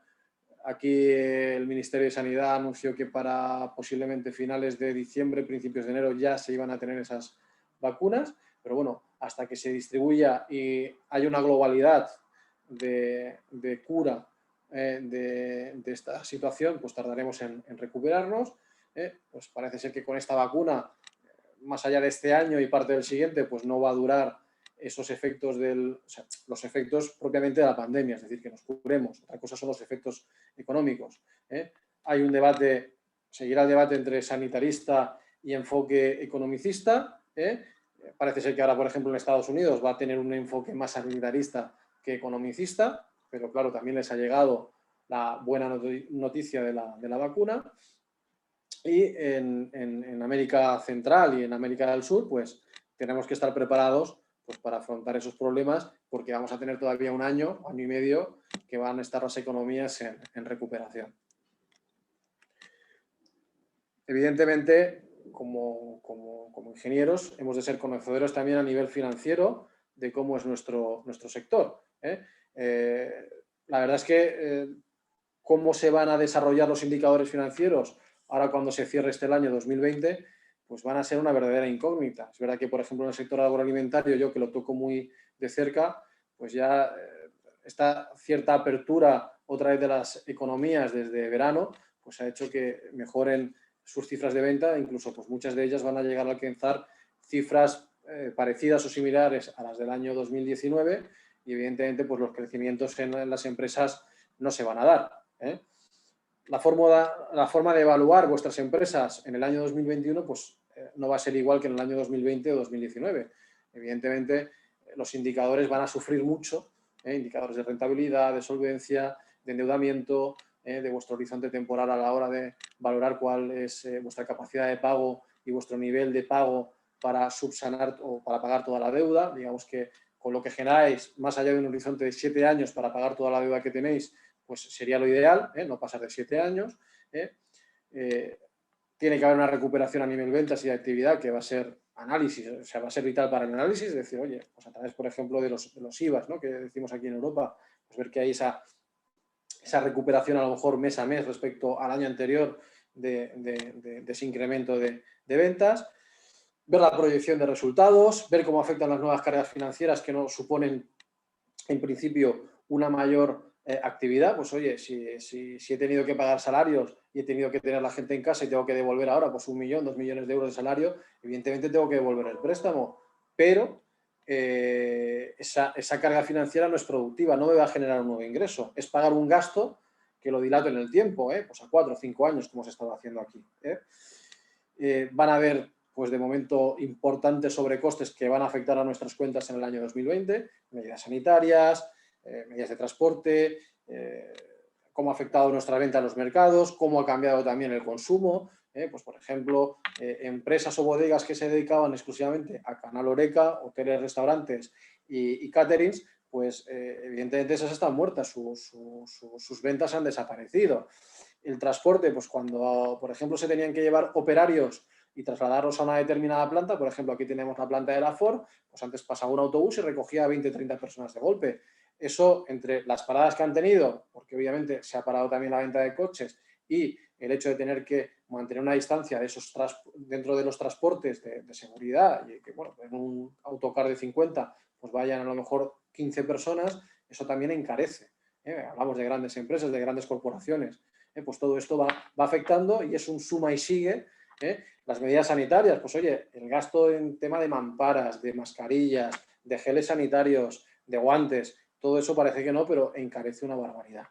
Aquí el Ministerio de Sanidad anunció que para posiblemente finales de diciembre, principios de enero, ya se iban a tener esas vacunas, pero bueno, hasta que se distribuya y haya una globalidad de cura de esta situación, pues tardaremos en recuperarnos. Pues parece ser que con esta vacuna, más allá de este año y parte del siguiente, pues no va a durar esos efectos los efectos propiamente de la pandemia, es decir, que nos curemos. Otra cosa son los efectos económicos. Hay un debate, seguirá el debate entre sanitarista y enfoque economicista. Parece ser que ahora, por ejemplo, en Estados Unidos va a tener un enfoque más sanitarista que economicista, pero claro, también les ha llegado la buena noticia de la vacuna. Y en América Central y en América del Sur, pues tenemos que estar preparados pues, para afrontar esos problemas, porque vamos a tener todavía un año y medio que van a estar las economías en recuperación. Evidentemente, como ingenieros, hemos de ser conocedores también a nivel financiero de cómo es nuestro sector. La verdad es que cómo se van a desarrollar los indicadores financieros ahora cuando se cierre el año 2020, pues van a ser una verdadera incógnita. Es verdad que, por ejemplo, en el sector agroalimentario, yo que lo toco muy de cerca, pues ya esta cierta apertura otra vez de las economías desde verano, pues ha hecho que mejoren sus cifras de venta, incluso pues muchas de ellas van a llegar a alcanzar cifras parecidas o similares a las del año 2019 y evidentemente pues los crecimientos en las empresas no se van a dar. La forma de evaluar vuestras empresas en el año 2021 pues, no va a ser igual que en el año 2020 o 2019. Evidentemente, los indicadores van a sufrir mucho, indicadores de rentabilidad, de solvencia, de endeudamiento, de vuestro horizonte temporal a la hora de valorar cuál es vuestra capacidad de pago y vuestro nivel de pago para subsanar o para pagar toda la deuda. Digamos que con lo que generáis, más allá de un horizonte de 7 años para pagar toda la deuda que tenéis, pues sería lo ideal, no pasar de 7 años. Tiene que haber una recuperación a nivel ventas y de actividad que va a ser análisis, o sea, va a ser vital para el análisis, es decir, oye, pues a través, por ejemplo, de los IVAs, ¿no? Que decimos aquí en Europa, pues ver que hay esa recuperación a lo mejor mes a mes respecto al año anterior de ese incremento de ventas, ver la proyección de resultados, ver cómo afectan las nuevas cargas financieras que nos suponen, en principio, una mayor actividad. Pues oye, si he tenido que pagar salarios y he tenido que tener la gente en casa y tengo que devolver ahora pues 1 millón, 2 millones de euros de salario, evidentemente tengo que devolver el préstamo, pero esa carga financiera no es productiva, no me va a generar un nuevo ingreso, es pagar un gasto que lo dilato en el tiempo, pues a 4 o 5 años como se estaba haciendo aquí. Van a haber pues de momento importantes sobrecostes que van a afectar a nuestras cuentas en el año 2020, medidas sanitarias, medidas de transporte, cómo ha afectado nuestra venta en los mercados, cómo ha cambiado también el consumo. Pues por ejemplo, empresas o bodegas que se dedicaban exclusivamente a canal Horeca, hoteles, restaurantes y caterings, pues evidentemente esas están muertas, sus ventas han desaparecido. El transporte, pues cuando por ejemplo se tenían que llevar operarios y trasladarlos a una determinada planta, por ejemplo aquí tenemos la planta de la Ford, pues antes pasaba un autobús y recogía a 20 o 30 personas de golpe. Eso, entre las paradas que han tenido, porque obviamente se ha parado también la venta de coches, y el hecho de tener que mantener una distancia de esos dentro de los transportes de seguridad, y que bueno, en un autocar de 50 pues vayan a lo mejor 15 personas, eso también encarece. Hablamos de grandes empresas, de grandes corporaciones. Pues todo esto va afectando y es un suma y sigue. Las medidas sanitarias, pues oye, el gasto en tema de mamparas, de mascarillas, de geles sanitarios, de guantes, todo eso parece que no, pero encarece una barbaridad.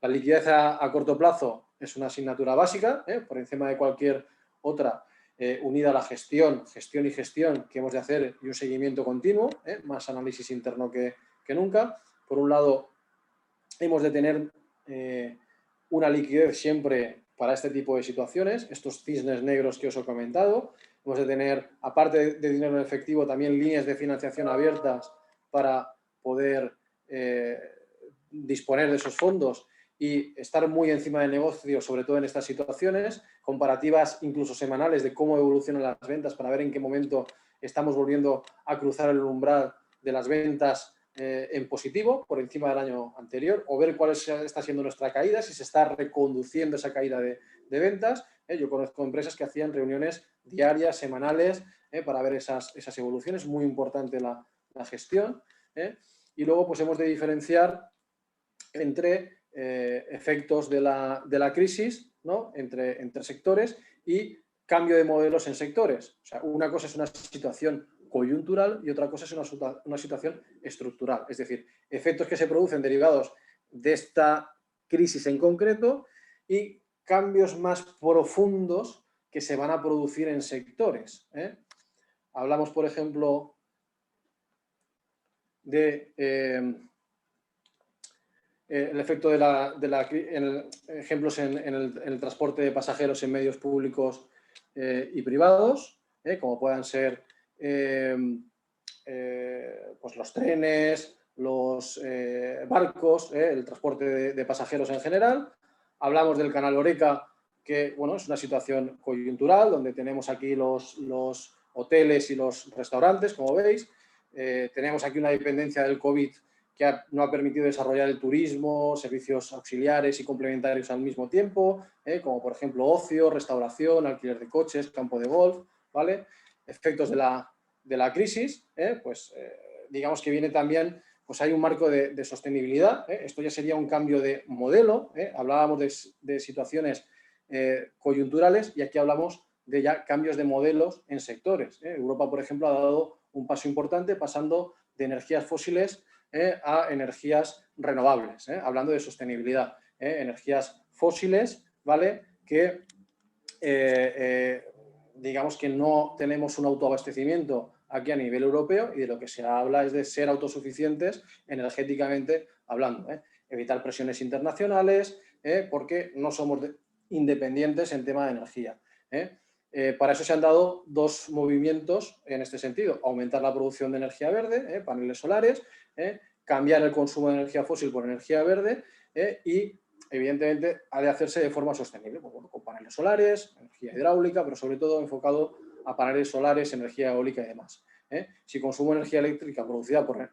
La liquidez a corto plazo es una asignatura básica, por encima de cualquier otra, unida a la gestión y gestión que hemos de hacer y un seguimiento continuo, más análisis interno que nunca. Por un lado, hemos de tener una liquidez siempre para este tipo de situaciones, estos cisnes negros que os he comentado. Hemos de tener, aparte de dinero en efectivo, también líneas de financiación abiertas para poder disponer de esos fondos y estar muy encima del negocio, sobre todo en estas situaciones, comparativas incluso semanales de cómo evolucionan las ventas para ver en qué momento estamos volviendo a cruzar el umbral de las ventas en positivo por encima del año anterior, o ver cuál está siendo nuestra caída, si se está reconduciendo esa caída de ventas. Yo conozco empresas que hacían reuniones diarias, semanales, para ver esas evoluciones. Muy importante la gestión. Y luego pues hemos de diferenciar entre efectos de la crisis, ¿no? entre sectores y cambio de modelos en sectores. O sea, una cosa es una situación coyuntural y otra cosa es una situación estructural. Es decir, efectos que se producen derivados de esta crisis en concreto y cambios más profundos que se van a producir en sectores. Hablamos, por ejemplo, de el efecto ejemplos en el transporte de pasajeros en medios públicos y privados, como puedan ser pues los trenes, los barcos, el transporte de pasajeros en general. Hablamos del canal Horeca, que bueno, es una situación coyuntural, donde tenemos aquí los hoteles y los restaurantes, como veis. Tenemos aquí una dependencia del COVID que no ha permitido desarrollar el turismo, servicios auxiliares y complementarios al mismo tiempo, como por ejemplo ocio, restauración, alquiler de coches, campo de golf, ¿vale? Efectos de la crisis, pues digamos que viene también, pues hay un marco de sostenibilidad. Esto ya sería un cambio de modelo. Hablábamos de situaciones coyunturales y aquí hablamos de ya cambios de modelos en sectores. Europa, por ejemplo, ha dado un paso importante pasando de energías fósiles a energías renovables, hablando de sostenibilidad. Energías fósiles, ¿vale? Que digamos que no tenemos un autoabastecimiento aquí a nivel europeo y de lo que se habla es de ser autosuficientes energéticamente hablando. Evitar presiones internacionales porque no somos independientes en tema de energía. Para eso se han dado dos movimientos en este sentido: aumentar la producción de energía verde, paneles solares, cambiar el consumo de energía fósil por energía verde y evidentemente ha de hacerse de forma sostenible, pues, bueno, con paneles solares, energía hidráulica, pero sobre todo enfocado a paneles solares, energía eólica y demás. Si consumo energía eléctrica producida por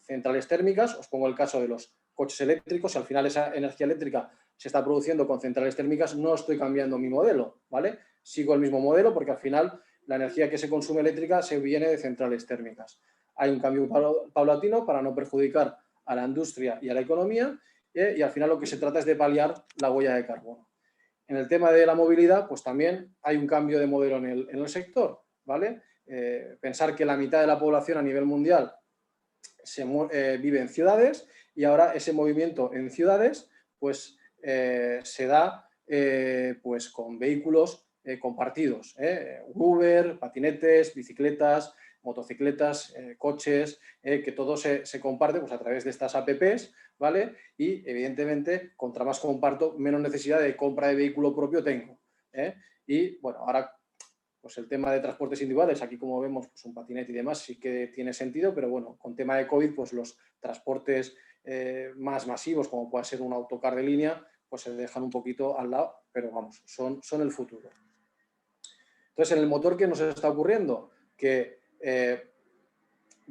centrales térmicas, os pongo el caso de los coches eléctricos, si al final esa energía eléctrica se está produciendo con centrales térmicas, no estoy cambiando mi modelo, ¿vale? Sigo el mismo modelo porque al final la energía que se consume eléctrica se viene de centrales térmicas. Hay un cambio paulatino para no perjudicar a la industria y a la economía y al final lo que se trata es de paliar la huella de carbono. En el tema de la movilidad, pues también hay un cambio de modelo en el sector, ¿vale? Pensar que la mitad de la población a nivel mundial vive en ciudades y ahora ese movimiento en ciudades pues se da pues con vehículos compartidos, Uber, patinetes, bicicletas, motocicletas, coches, que todo se comparte pues a través de estas apps, ¿vale? Y evidentemente, contra más comparto, menos necesidad de compra de vehículo propio tengo. Y bueno, ahora pues el tema de transportes individuales, aquí como vemos, pues un patinete y demás sí que tiene sentido, pero bueno, con tema de COVID, pues los transportes más masivos, como puede ser un autocar de línea, pues se dejan un poquito al lado, pero vamos, son el futuro. Entonces, en el motor, ¿qué nos está ocurriendo? Que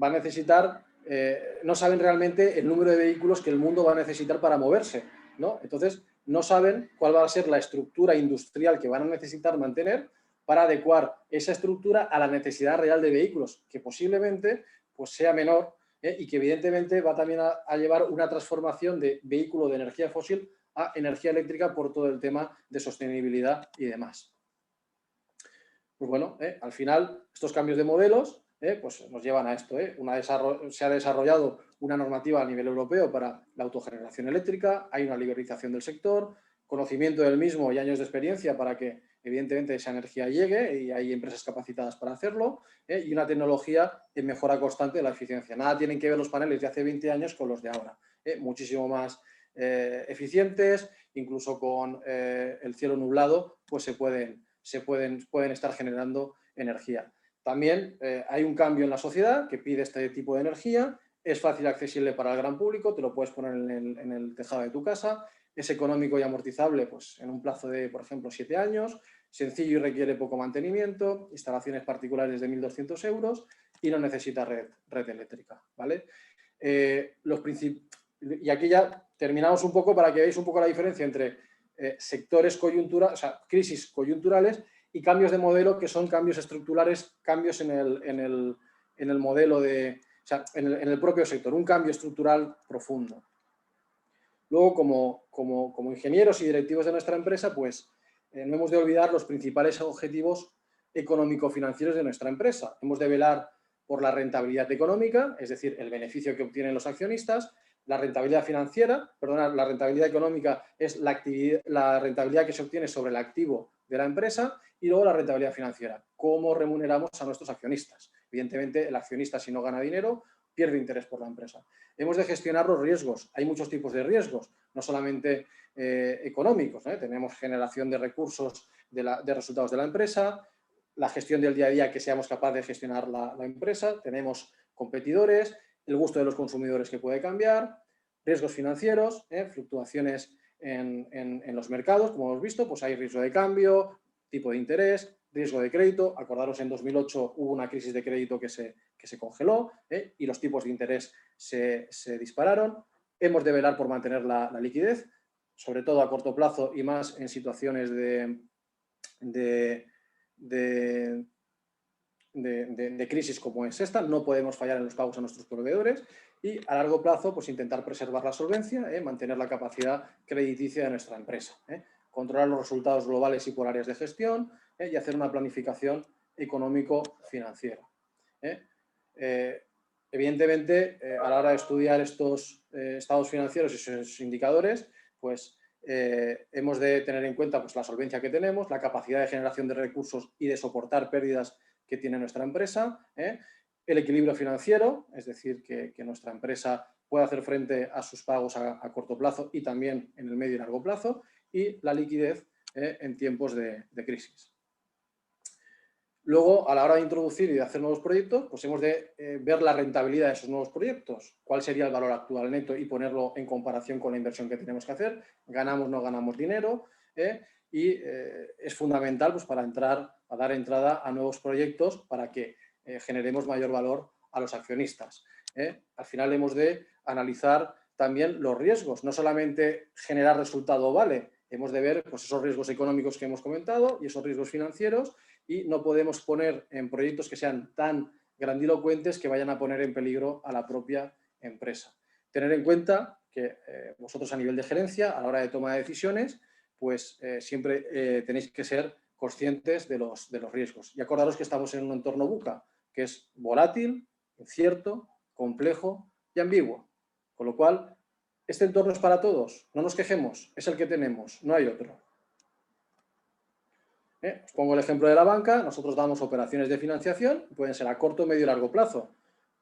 va a necesitar, no saben realmente el número de vehículos que el mundo va a necesitar para moverse, ¿no? Entonces, no saben cuál va a ser la estructura industrial que van a necesitar mantener para adecuar esa estructura a la necesidad real de vehículos, que posiblemente pues, sea menor y que evidentemente va también a llevar una transformación de vehículo de energía fósil a energía eléctrica por todo el tema de sostenibilidad y demás. Pues bueno, al final estos cambios de modelos pues nos llevan a esto. Se ha desarrollado una normativa a nivel europeo para la autogeneración eléctrica, hay una liberalización del sector, conocimiento del mismo y años de experiencia para que evidentemente esa energía llegue y hay empresas capacitadas para hacerlo y una tecnología en mejora constante de la eficiencia. Nada tienen que ver los paneles de hace 20 años con los de ahora. Muchísimo más eficientes, incluso con el cielo nublado, pues pueden estar generando energía. También hay un cambio en la sociedad que pide este tipo de energía, es fácil accesible para el gran público, te lo puedes poner en el tejado de tu casa, es económico y amortizable pues, en un plazo de, por ejemplo, 7 años, sencillo y requiere poco mantenimiento, instalaciones particulares de 1.200 euros y no necesita red eléctrica, ¿vale? Y aquí ya terminamos un poco para que veáis un poco la diferencia entre sectores coyunturales, o sea, crisis coyunturales y cambios de modelo que son cambios estructurales, cambios en el modelo o sea, en el propio sector, un cambio estructural profundo. Luego, como ingenieros y directivos de nuestra empresa, pues no hemos de olvidar los principales objetivos económico-financieros de nuestra empresa. Hemos de velar por la rentabilidad económica, es decir, el beneficio que obtienen los accionistas, la rentabilidad financiera, perdona, la rentabilidad económica es la rentabilidad que se obtiene sobre el activo de la empresa y luego la rentabilidad financiera, cómo remuneramos a nuestros accionistas. Evidentemente, el accionista si no gana dinero pierde interés por la empresa. Hemos de gestionar los riesgos. Hay muchos tipos de riesgos, no solamente económicos. Tenemos generación de recursos de resultados de la empresa, la gestión del día a día que seamos capaces de gestionar la empresa, tenemos competidores, el gusto de los consumidores que puede cambiar, riesgos financieros, fluctuaciones en los mercados, como hemos visto, pues hay riesgo de cambio, tipo de interés, riesgo de crédito. Acordaros, en 2008 hubo una crisis de crédito que se congeló y los tipos de interés se dispararon. Hemos de velar por mantener la liquidez, sobre todo a corto plazo y más en situaciones de crisis como es esta. No podemos fallar en los pagos a nuestros proveedores y a largo plazo pues intentar preservar la solvencia, mantener la capacidad crediticia de nuestra empresa, controlar los resultados globales y por áreas de gestión y hacer una planificación económico-financiera. Evidentemente, a la hora de estudiar estos estados financieros y sus indicadores, pues hemos de tener en cuenta pues, la solvencia que tenemos, la capacidad de generación de recursos y de soportar pérdidas que tiene nuestra empresa, el equilibrio financiero, es decir, que nuestra empresa pueda hacer frente a sus pagos a corto plazo y también en el medio y largo plazo, y la liquidez en tiempos de crisis. Luego, a la hora de introducir y de hacer nuevos proyectos, pues hemos de ver la rentabilidad de esos nuevos proyectos, cuál sería el valor actual neto y ponerlo en comparación con la inversión que tenemos que hacer, ganamos, no ganamos dinero, y es fundamental pues, para dar entrada a nuevos proyectos para que generemos mayor valor a los accionistas. Al final hemos de analizar también los riesgos, no solamente generar resultado vale, hemos de ver pues, esos riesgos económicos que hemos comentado y esos riesgos financieros, y no podemos poner en proyectos que sean tan grandilocuentes que vayan a poner en peligro a la propia empresa. Tener en cuenta que vosotros a nivel de gerencia, a la hora de toma de decisiones, pues siempre tenéis que ser conscientes de los riesgos. Y acordaros que estamos en un entorno VUCA, que es volátil, incierto, complejo y ambiguo. Con lo cual, este entorno es para todos, no nos quejemos, es el que tenemos, no hay otro. Os pongo el ejemplo de la banca. Nosotros damos operaciones de financiación, pueden ser a corto, medio y largo plazo.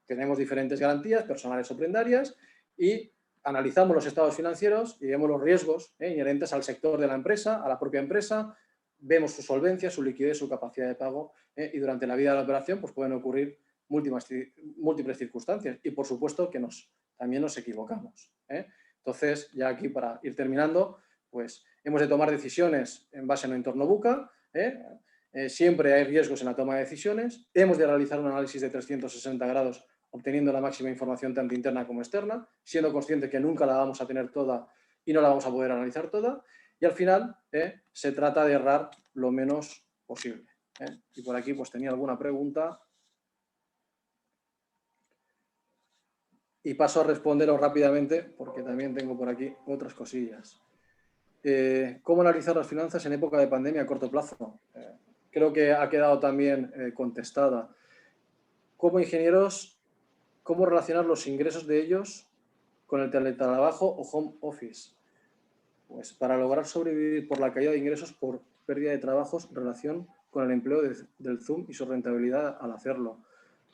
Tenemos diferentes garantías, personales o prendarias, y analizamos los estados financieros y vemos los riesgos inherentes al sector de la empresa, a la propia empresa, vemos su solvencia, su liquidez, su capacidad de pago, y durante la vida de la operación pues pueden ocurrir múltiples circunstancias y, por supuesto, que también nos equivocamos. Entonces, ya aquí para ir terminando, pues hemos de tomar decisiones en base a un entorno VUCA. Siempre hay riesgos en la toma de decisiones. Hemos de realizar un análisis de 360 grados obteniendo la máxima información tanto interna como externa, siendo consciente que nunca la vamos a tener toda y no la vamos a poder analizar toda. Y al final se trata de errar lo menos posible. Y por aquí pues tenía alguna pregunta. y paso a responderos rápidamente porque también tengo por aquí otras cosillas. ¿Cómo analizar las finanzas en época de pandemia a corto plazo? Creo que ha quedado también contestada. Como ingenieros, ¿cómo relacionar los ingresos de ellos con el teletrabajo o home office? Pues para lograr sobrevivir por la caída de ingresos por pérdida de trabajos en relación con el empleo del Zoom y su rentabilidad al hacerlo.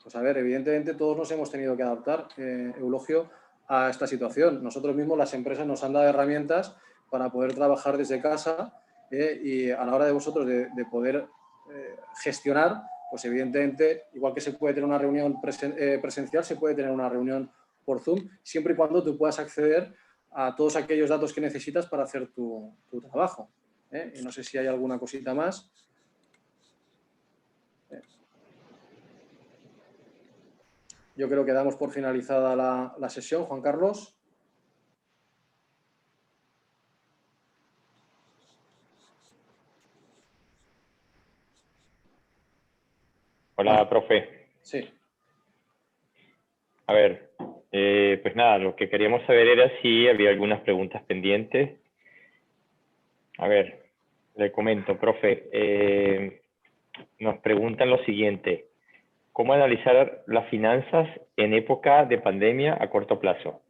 Pues a ver, evidentemente todos nos hemos tenido que adaptar, Eulogio, a esta situación. Nosotros mismos, las empresas, nos han dado herramientas para poder trabajar desde casa y a la hora de vosotros de poder gestionar, pues evidentemente, igual que se puede tener una reunión presencial, se puede tener una reunión por Zoom, siempre y cuando tú puedas acceder a todos aquellos datos que necesitas para hacer tu trabajo. Y no sé si hay alguna cosita más. Yo creo que damos por finalizada la sesión, Juan Carlos. Hola, profe. Sí. A ver, pues nada, lo que queríamos saber era si había algunas preguntas pendientes. A ver, le comento, profe. Nos preguntan lo siguiente: ¿cómo analizar las finanzas en época de pandemia a corto plazo?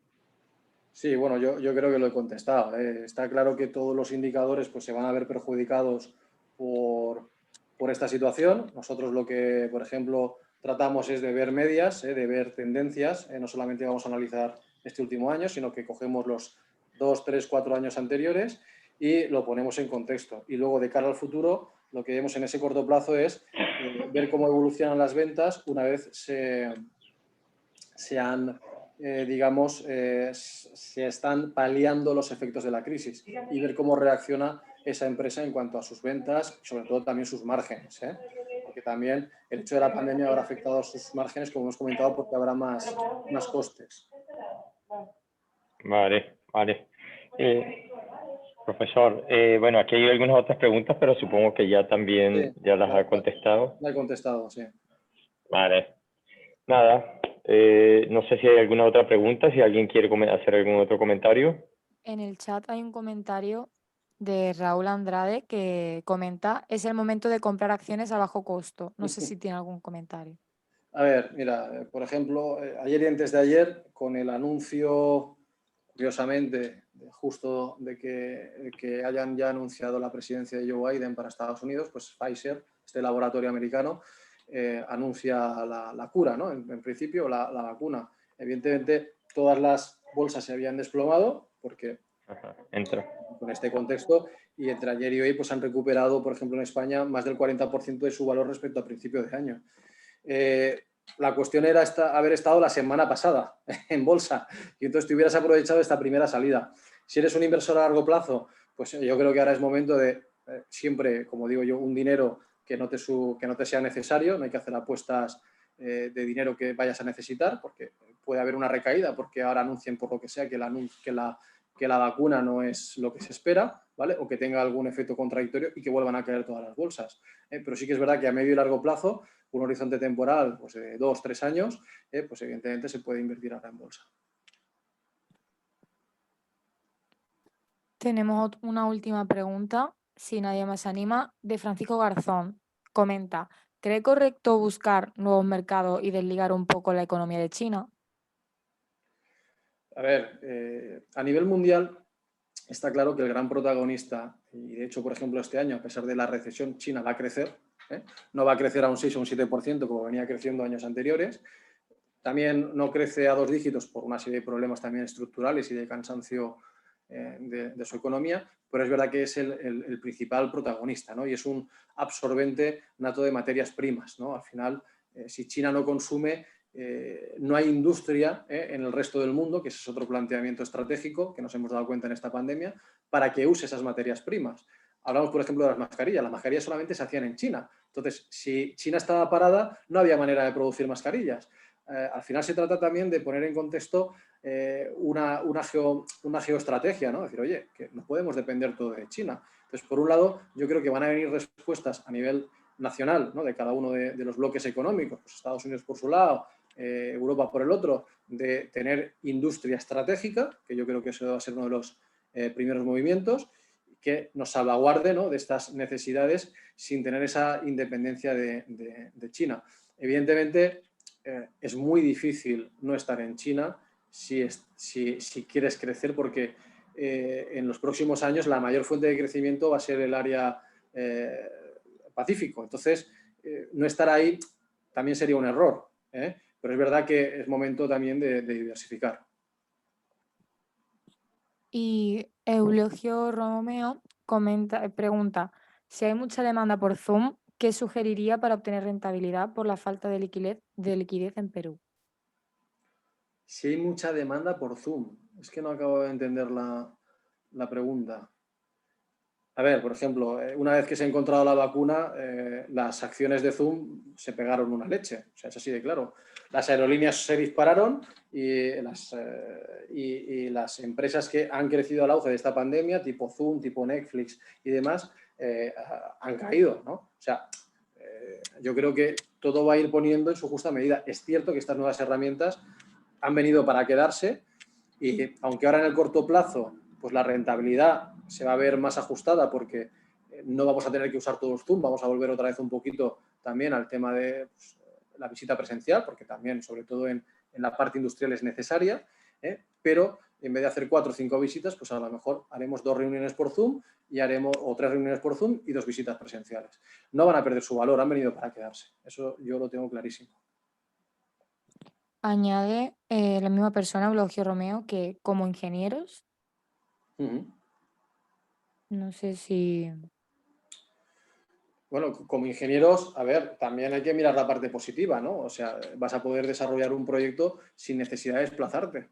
Sí, bueno, yo creo que lo he contestado. Está claro que todos los indicadores pues, se van a ver perjudicados por esta situación. Nosotros lo que, por ejemplo, tratamos es de ver medias, de ver tendencias. No solamente vamos a analizar este último año, sino que cogemos los 2, 3, 4 años anteriores y lo ponemos en contexto. Y luego, de cara al futuro, lo que vemos en ese corto plazo es ver cómo evolucionan las ventas una vez se están paliando los efectos de la crisis y ver cómo reacciona esa empresa en cuanto a sus ventas y sobre todo también sus márgenes, porque también el hecho de la pandemia habrá afectado a sus márgenes, como hemos comentado, porque habrá más costes. Vale. Profesor, bueno, aquí hay algunas otras preguntas, pero supongo que ya también ya las ha contestado. La he contestado, sí. Vale. Nada, no sé si hay alguna otra pregunta, si alguien quiere hacer algún otro comentario. En el chat hay un comentario de Raúl Andrade que comenta: es el momento de comprar acciones a bajo costo. No sé si tiene algún comentario. A ver, mira, por ejemplo, ayer y antes de ayer, con el anuncio, curiosamente, justo de que hayan ya anunciado la presidencia de Joe Biden para Estados Unidos, pues Pfizer, este laboratorio americano, anuncia la cura, ¿no? En principio, la vacuna. Evidentemente, todas las bolsas se habían desplomado porque con este contexto, y entre ayer y hoy pues han recuperado, por ejemplo, en España, más del 40% de su valor respecto a principio de año. La cuestión era haber estado la semana pasada en bolsa y entonces te hubieras aprovechado esta primera salida. Si eres un inversor a largo plazo, pues yo creo que ahora es momento de siempre, como digo yo, un dinero que no te sea necesario. No hay que hacer apuestas de dinero que vayas a necesitar, porque puede haber una recaída, porque ahora anuncien por lo que sea que la vacuna no es lo que se espera, ¿vale? O que tenga algún efecto contradictorio y que vuelvan a caer todas las bolsas. Pero sí que es verdad que a medio y largo plazo, un horizonte temporal pues, de 2 o 3 años, pues evidentemente se puede invertir ahora en bolsa. Tenemos una última pregunta, si nadie más se anima, de Francisco Garzón. Comenta: ¿cree correcto buscar nuevos mercados y desligar un poco la economía de China? A ver, a nivel mundial está claro que el gran protagonista, y de hecho, por ejemplo, este año, a pesar de la recesión, China va a crecer. No va a crecer a un 6 o un 7% como venía creciendo años anteriores. También no crece a 2 dígitos por una serie de problemas también estructurales y de cansancio de su economía, pero es verdad que es el principal protagonista, ¿no? Y es un absorbente nato de materias primas, ¿no? Al final, si China no consume, no hay industria en el resto del mundo, que ese es otro planteamiento estratégico que nos hemos dado cuenta en esta pandemia, para que use esas materias primas. Hablamos, por ejemplo, de las mascarillas. Las mascarillas solamente se hacían en China. Entonces, si China estaba parada, no había manera de producir mascarillas. Al final se trata también de poner en contexto una geoestrategia, ¿no? Es decir, oye, que no podemos depender todo de China. Entonces, por un lado, yo creo que van a venir respuestas a nivel nacional, ¿no? De cada uno de los bloques económicos. Pues Estados Unidos por su lado, Europa por el otro, de tener industria estratégica, que yo creo que eso va a ser uno de los primeros movimientos, que nos salvaguarde, ¿no?, de estas necesidades sin tener esa independencia de China. Evidentemente, es muy difícil no estar en China si quieres crecer, porque en los próximos años la mayor fuente de crecimiento va a ser el área Pacífico. Entonces, no estar ahí también sería un error, ¿eh? Pero es verdad que es momento también de diversificar. Y Eulogio Romeo pregunta, si hay mucha demanda por Zoom, ¿qué sugeriría para obtener rentabilidad por la falta de liquidez en Perú? Si hay mucha demanda por Zoom, es que no acabo de entender la pregunta. A ver, por ejemplo, una vez que se ha encontrado la vacuna, las acciones de Zoom se pegaron una leche. O sea, es así de claro. Las aerolíneas se dispararon y las empresas que han crecido al auge de esta pandemia, tipo Zoom, tipo Netflix y demás, han caído, ¿no? O sea, yo creo que todo va a ir poniendo en su justa medida. Es cierto que estas nuevas herramientas han venido para quedarse y aunque ahora en el corto plazo pues la rentabilidad se va a ver más ajustada porque no vamos a tener que usar todos Zoom, vamos a volver otra vez un poquito también al tema de pues, la visita presencial, porque también, sobre todo en la parte industrial, es necesaria, pero en vez de hacer 4 o 5 visitas, pues a lo mejor haremos 2 reuniones por Zoom o 3 reuniones por Zoom y 2 visitas presenciales. No van a perder su valor, han venido para quedarse. Eso yo lo tengo clarísimo. Añade la misma persona, Eulogio Romeo, que como ingenieros, no sé si... Bueno, como ingenieros, a ver, también hay que mirar la parte positiva, ¿no? O sea, vas a poder desarrollar un proyecto sin necesidad de desplazarte.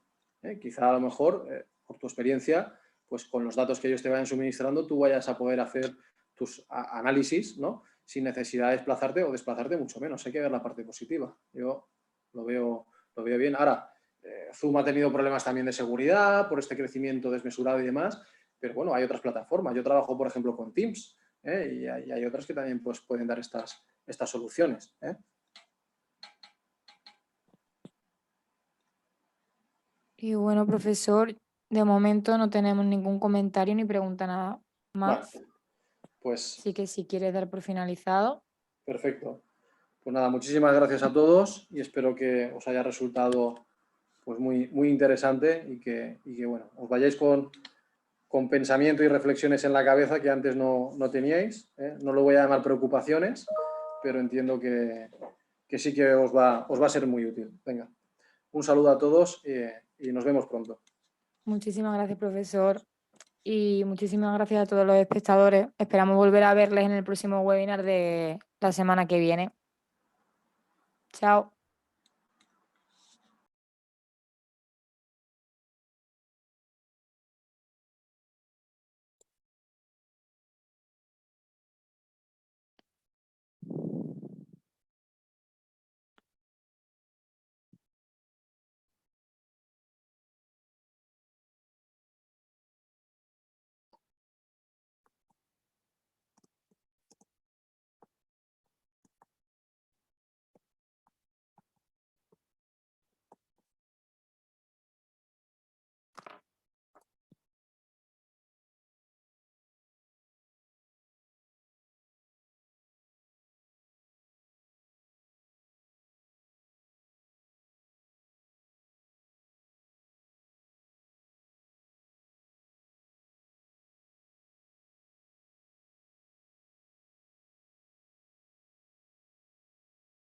Quizá a lo mejor, por tu experiencia, pues con los datos que ellos te vayan suministrando, tú vayas a poder hacer tus análisis, ¿no?, sin necesidad de desplazarte o desplazarte mucho menos. Hay que ver la parte positiva. Yo lo veo bien. Ahora, Zoom ha tenido problemas también de seguridad por este crecimiento desmesurado y demás, pero bueno, hay otras plataformas. Yo trabajo, por ejemplo, con Teams, y hay otras que también pues, pueden dar estas soluciones. Y bueno, profesor, de momento no tenemos ningún comentario ni pregunta nada más. Vale, pues Así que si quieres dar por finalizado. perfecto. Pues nada, muchísimas gracias a todos y espero que os haya resultado pues muy, muy interesante y que bueno, os vayáis con pensamiento y reflexiones en la cabeza que antes no teníais. No lo voy a llamar preocupaciones, pero entiendo que sí que os va a ser muy útil. Venga, un saludo a todos y nos vemos pronto. Muchísimas gracias, profesor. Y muchísimas gracias a todos los espectadores. Esperamos volver a verles en el próximo webinar de la semana que viene. Chao.